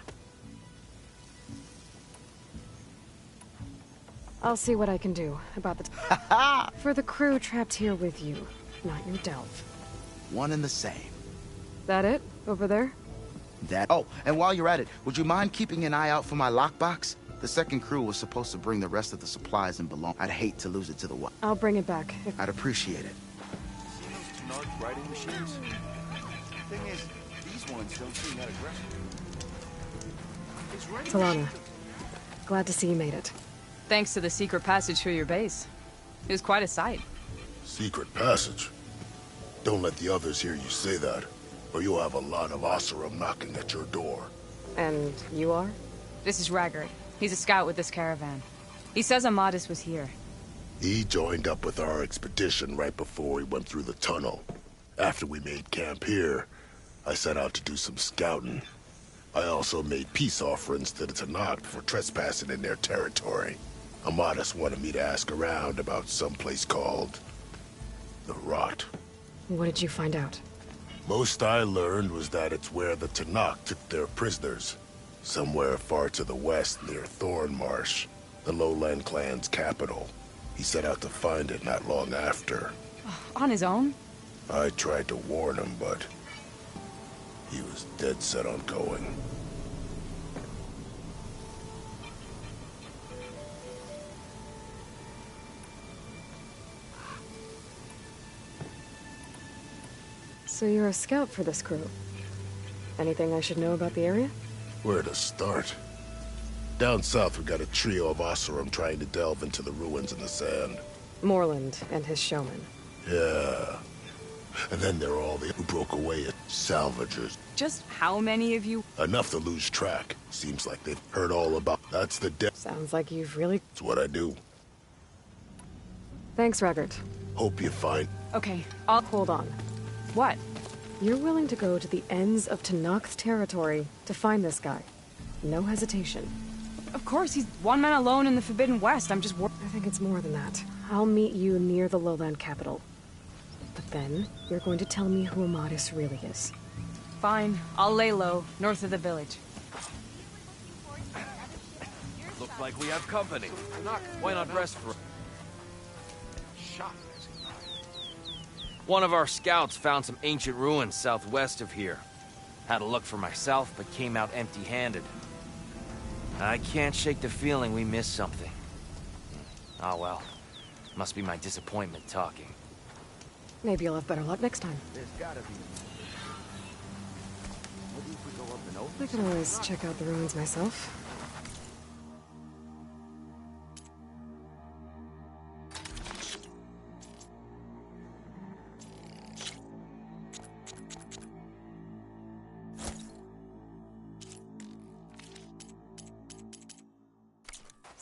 I'll see what I can do about the... For the crew trapped here with you, not your delve. One and the same. That it? Over there? That... Oh, and while you're at it, would you mind keeping an eye out for my lockbox? The second crew was supposed to bring the rest of the supplies and belong. I'd hate to lose it to the wild. I'll bring it back. I'd appreciate it. See those Tenarch writing machines? Thing is, these ones don't seem that aggressive. Talana, glad to see you made it. Thanks to the secret passage through your base. It was quite a sight. Secret passage? Don't let the others hear you say that, or you'll have a lot of Oseram knocking at your door. And you are? This is Raggard. He's a scout with this caravan. He says Amadis was here. He joined up with our expedition right before we went through the tunnel. After we made camp here, I set out to do some scouting. I also made peace offerings to the Tenarch for trespassing in their territory. Amadis wanted me to ask around about some place called... the Rot. What did you find out? Most I learned was that it's where the Tenarch took their prisoners. Somewhere far to the west near Thornmarsh, the Lowland clan's capital. He set out to find it not long after. On his own? I tried to warn him, but he was dead set on going. So you're a scout for this crew. Anything I should know about the area? Where to start? Down south, we got a trio of Oseram trying to delve into the ruins in the sand. Moreland and his showman. Yeah. And then there are all the who broke away at salvagers. Just how many of you? Enough to lose track. Seems like they've heard all about. That's the death. Sounds like you've really... It's what I do. Thanks, Raggard. Hope you find... Okay, I'll... Hold on. What? You're willing to go to the ends of Tenarch's territory to find this guy. No hesitation. Of course, he's one man alone in the Forbidden West. I'm just worried. I think it's more than that. I'll meet you near the lowland capital. But then, you're going to tell me who Amadis really is. Fine. I'll lay low, north of the village. Looks like we have company. Why not rest for... One of our scouts found some ancient ruins southwest of here. Had a look for myself, but came out empty-handed. I can't shake the feeling we missed something. Oh well. Must be my disappointment talking. Maybe you'll have better luck next time. There's gotta be. Maybe if we go up and over. I can always check out the ruins myself.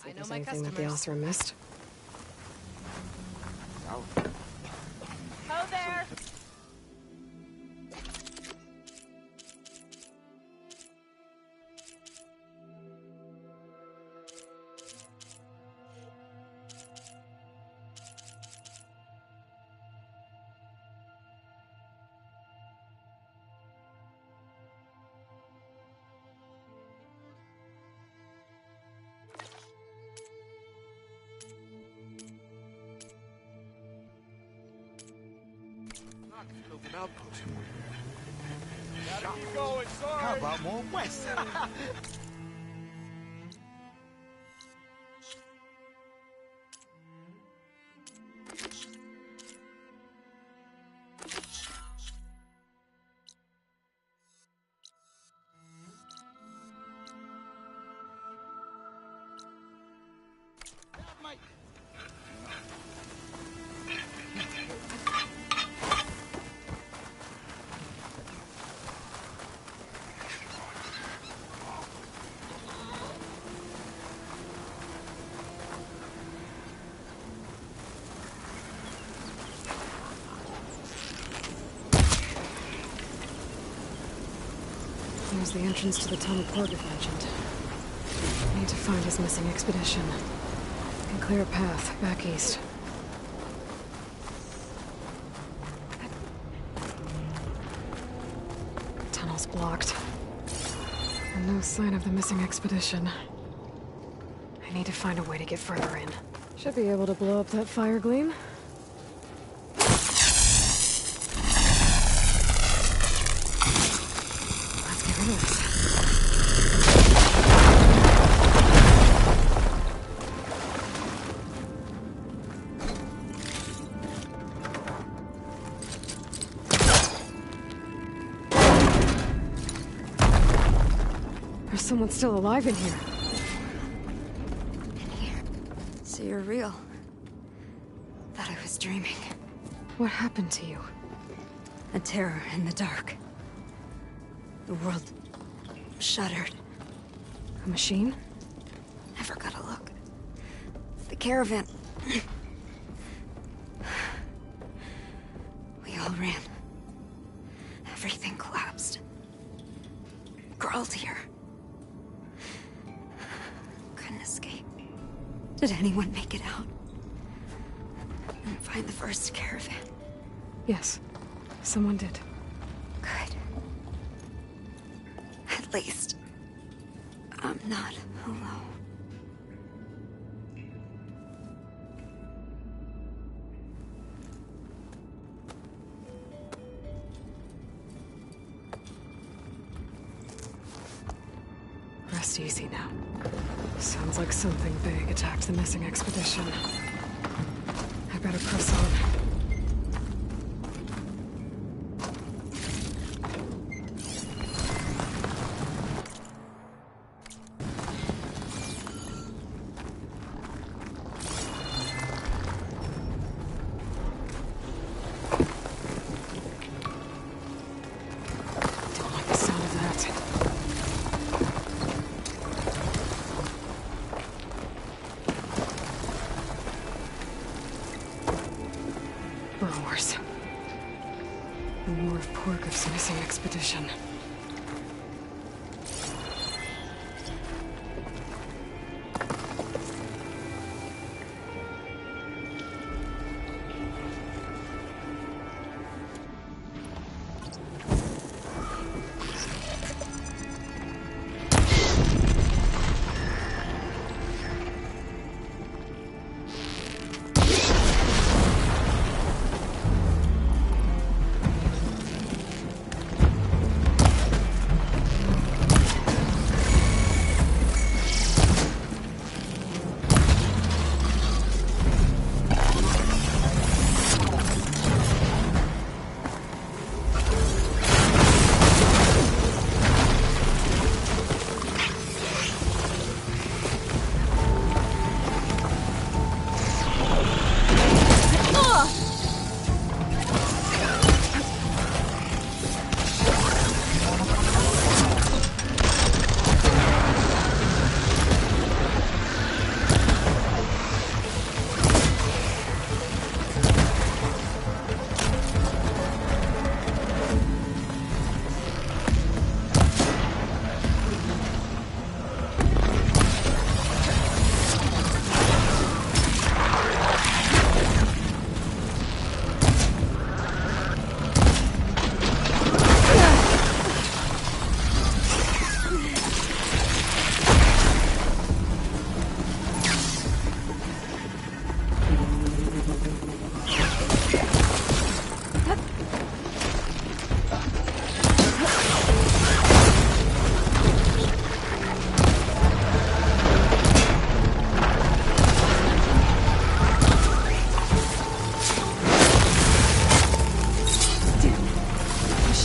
I know Is my anything that the customers. Osra missed? Ho there! Outpost. Gotta keep going, sorry! How about more west? There's the entrance to the tunnel Porter mentioned. I need to find his missing expedition. And clear a path back east. Tunnel's blocked. And no sign of the missing expedition. I need to find a way to get further in. Should be able to blow up that fire gleam. Let's get rid of this. There's someone still alive in here. So you're real. Thought I was dreaming. What happened to you? A terror in the dark. The world shuddered. A machine? Never got a look. The caravan. We all ran. Everything collapsed. Crawled here. Couldn't escape. Did anyone make it out? And find the first caravan? Yes. Someone did. Good. At least, I'm not alone. Rest easy now. Sounds like something big attacked the missing expedition. I better press on. Don't like the sound of that. Burrowers. More of Pork's missing expedition.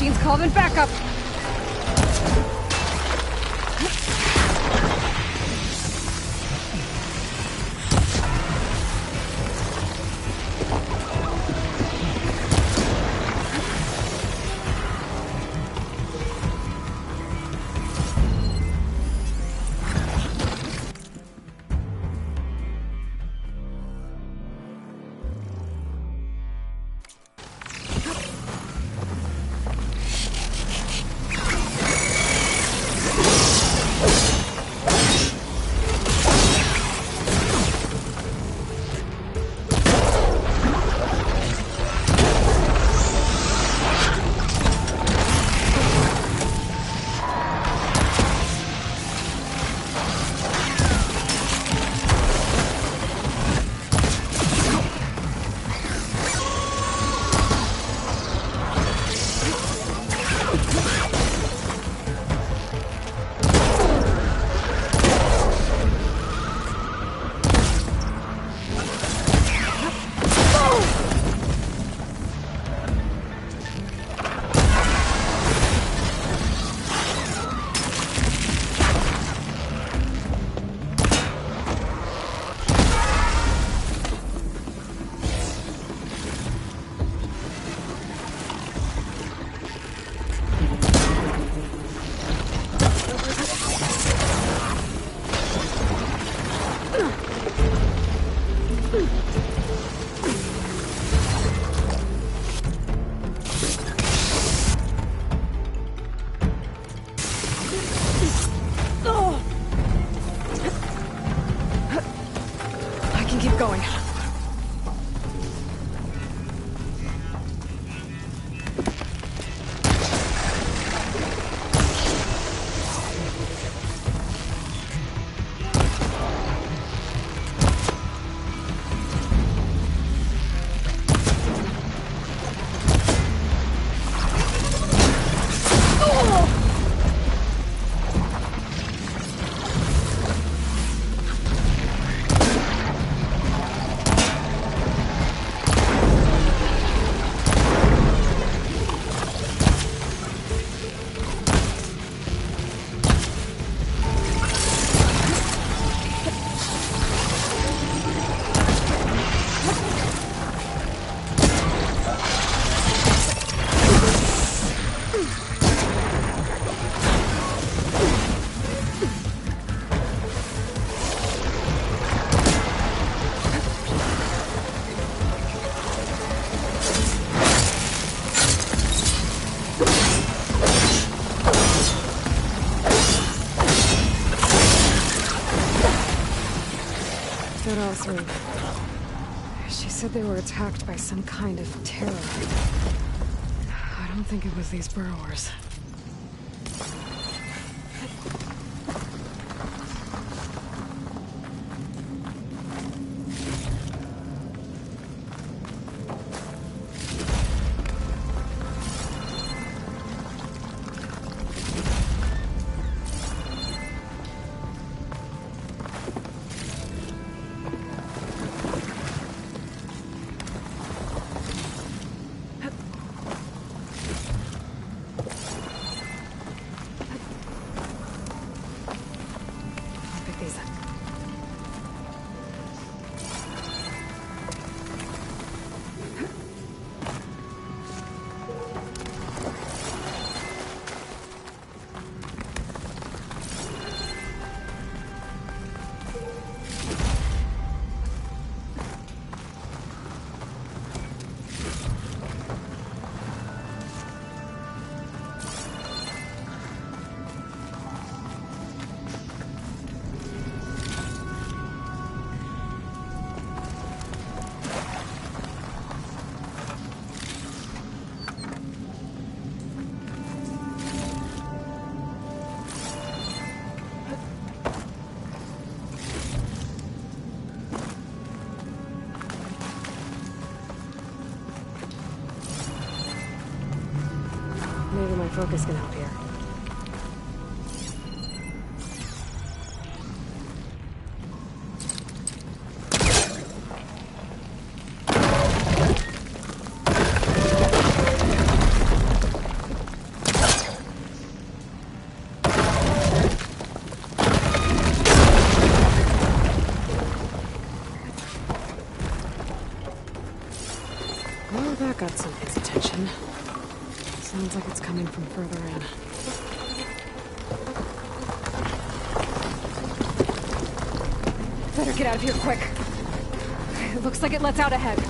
machines called in backup! Going. She said they were attacked by some kind of terror. I don't think it was these burrowers. Maybe my focus can help here. That got something's attention. Sounds like it's coming from further in. Better get out of here quick. It looks like it lets out ahead.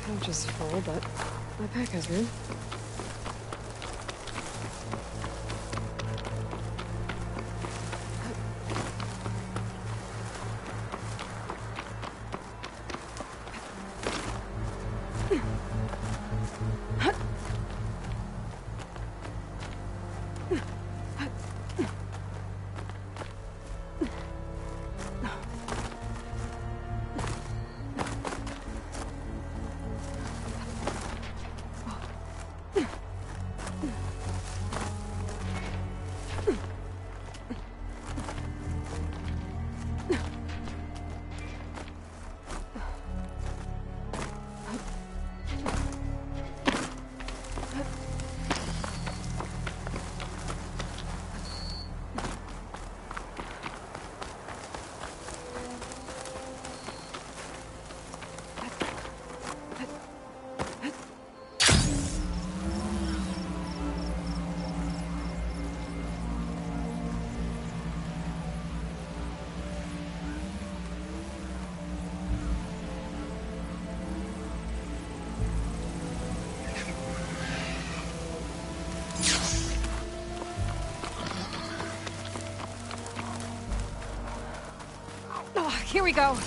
Pouch is full, but my pack has room. Here we go.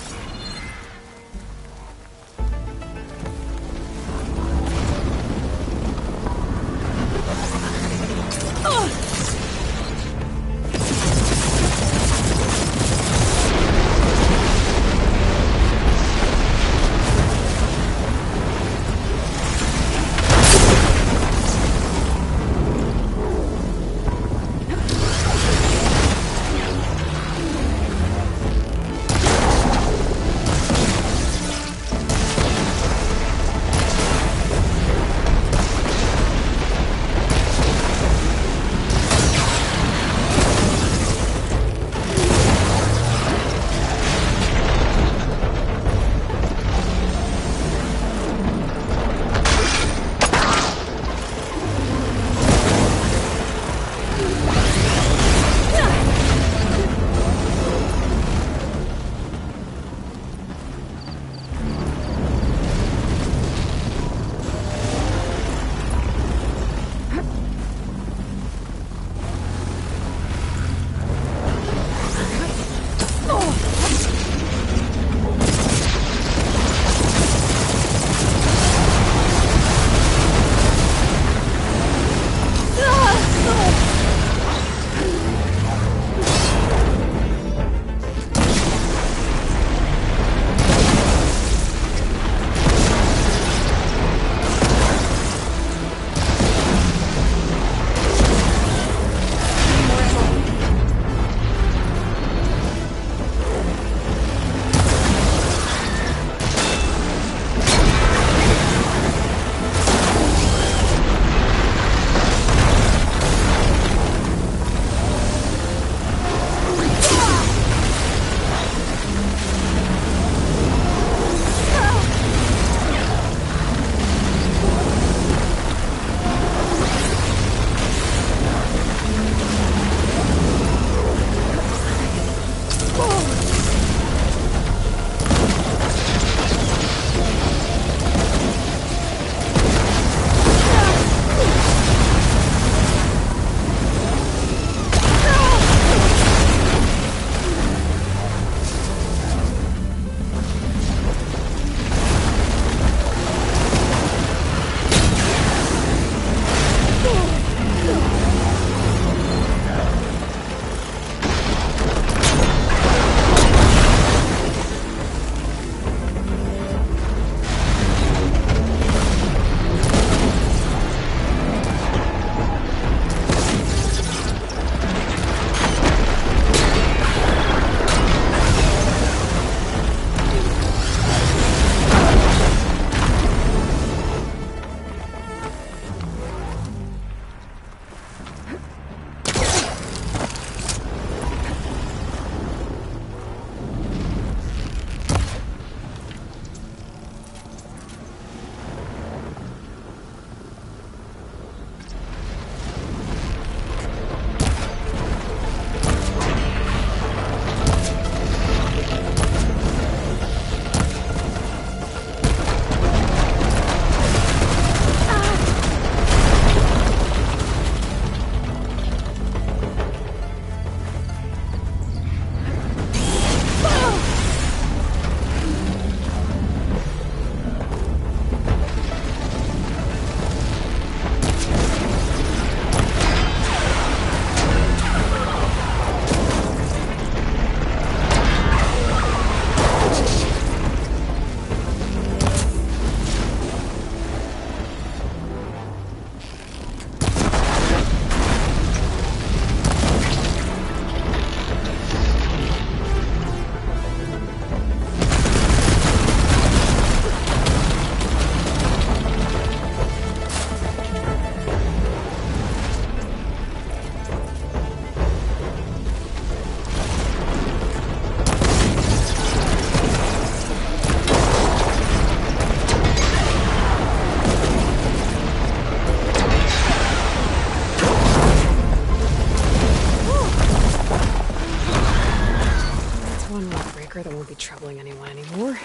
lawbreaker that won't be troubling anyone anymore.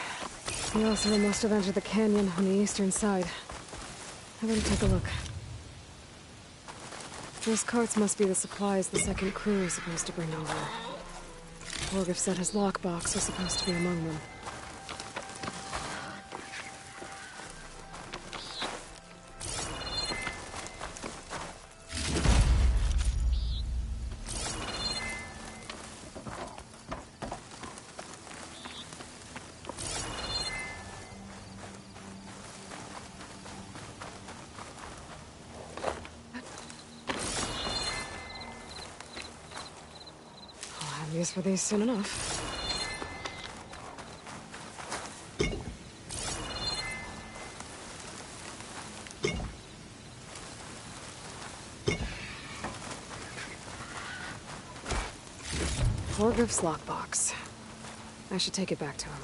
He also must have entered the canyon on the eastern side. I better take a look. Those carts must be the supplies the second crew is supposed to bring over. Torgif said his lockbox was supposed to be among them. Use for these soon enough. Torgif's lockbox. I should take it back to him.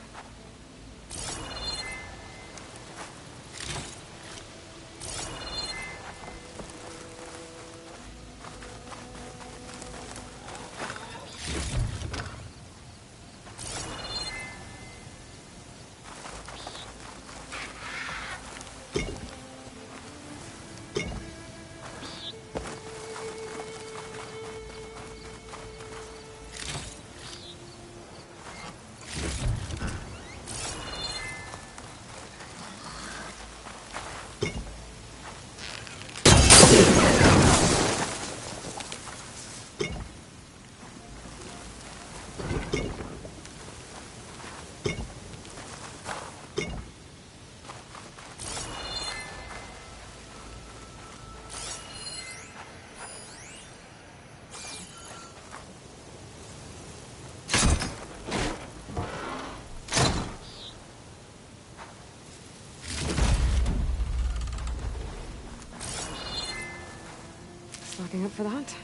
Stocking up for the hunt.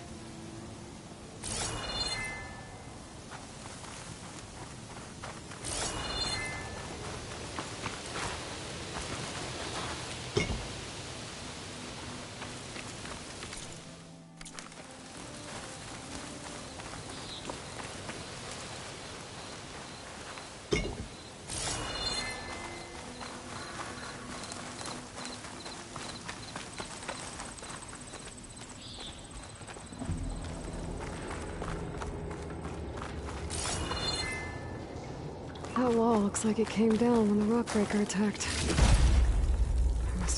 That wall looks like it came down when the rockbreaker attacked.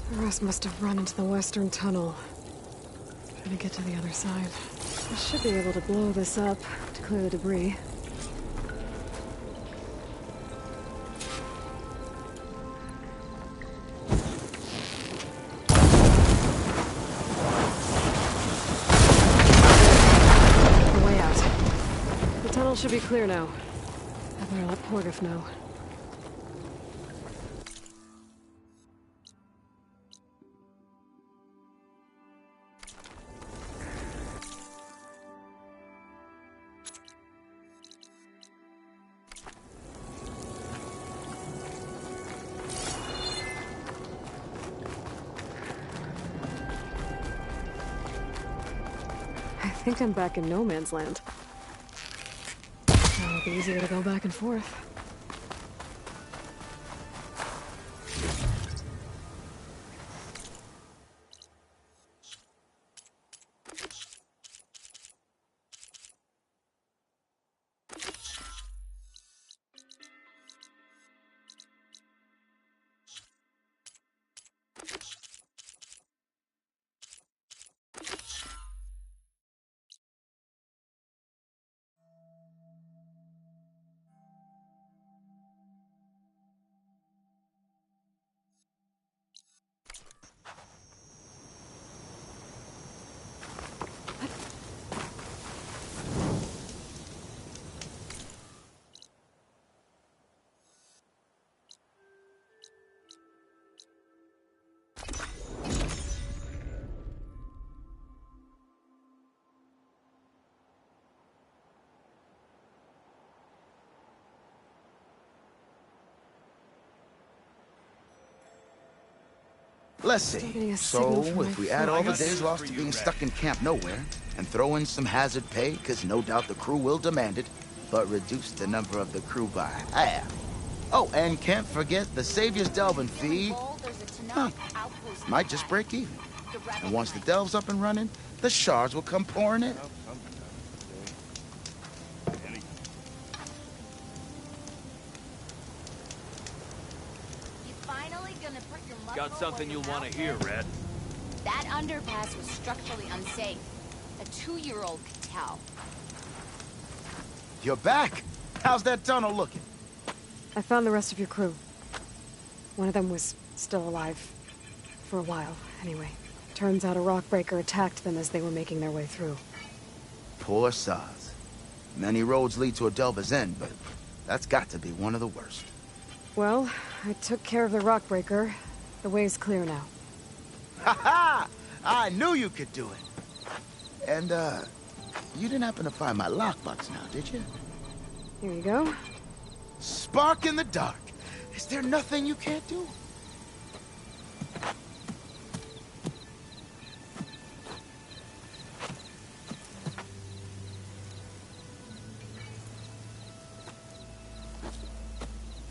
The rest must have run into the western tunnel. Trying to get to the other side. I should be able to blow this up to clear the debris. The way out. The tunnel should be clear now. I better let Torgif know. I think I'm back in no man's land. It'll be easier to go back and forth. Let's see. So, if we add all the days lost to being stuck in Camp Nowhere, and throw in some hazard pay, because no doubt the crew will demand it, but reduced the number of the crew by half. Oh, and can't forget the Savior's delving fee. Huh. Might just break even. And once the delve's up and running, the shards will come pouring in. Got something you'll want to hear, Red. That underpass was structurally unsafe. A 2-year-old could tell. You're back. How's that tunnel looking? I found the rest of your crew. One of them was still alive. For a while, anyway. Turns out a rockbreaker attacked them as they were making their way through. Poor sods. Many roads lead to a delver's end, but that's got to be one of the worst. Well, I took care of the rockbreaker. The way's clear now. Ha-ha! I knew you could do it. And, you didn't happen to find my lockbox now, did you? Here you go. Spark in the dark. Is there nothing you can't do?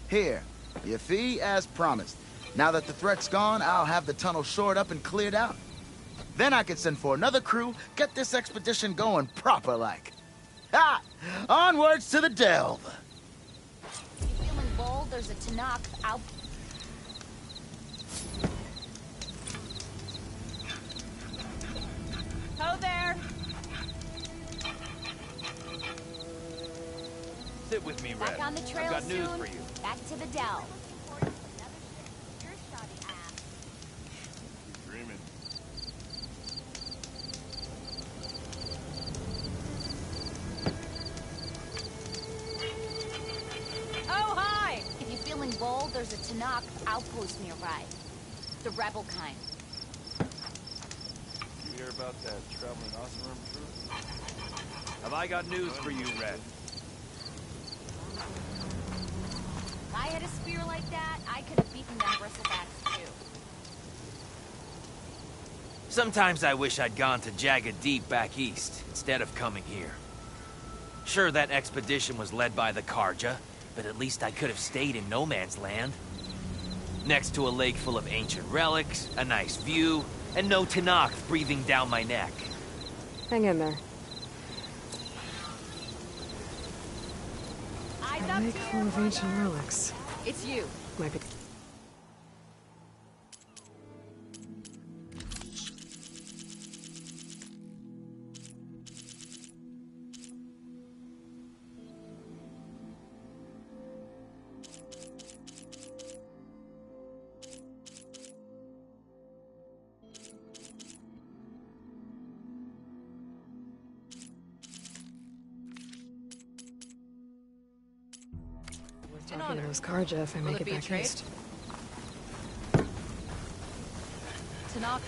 Here, your fee as promised. Now that the threat's gone, I'll have the tunnel shored up and cleared out. Then I can send for another crew, get this expedition going proper-like. Ha! Onwards to the delve! You feeling bold? There's a Tanakh out... Ho there! Sit with me, Red. Back on the trail I've got news soon. for you. Back to the delve. Dreaming. Oh, hi! If you're feeling bold, there's a Tanakh outpost nearby. The rebel kind. You hear about that traveling awesome troop? Have I got news for you, Red? If I had a spear like that, I could have beaten them bristlebacks too. Sometimes I wish I'd gone to Jagged Deep back east, instead of coming here. Sure, that expedition was led by the Karja, but at least I could have stayed in no man's land. Next to a lake full of ancient relics, a nice view, and no Tanakh breathing down my neck. Hang in there. A lake full of ancient relics. It's you. Might be... Talking to those Karja if I make it back east. Tanakh...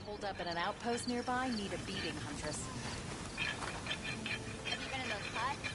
Hold up at an outpost nearby, need a beating, Huntress. Have you been in those huts?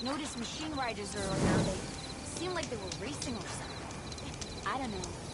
Noticed machine riders earlier. They seemed like they were racing or something. I don't know.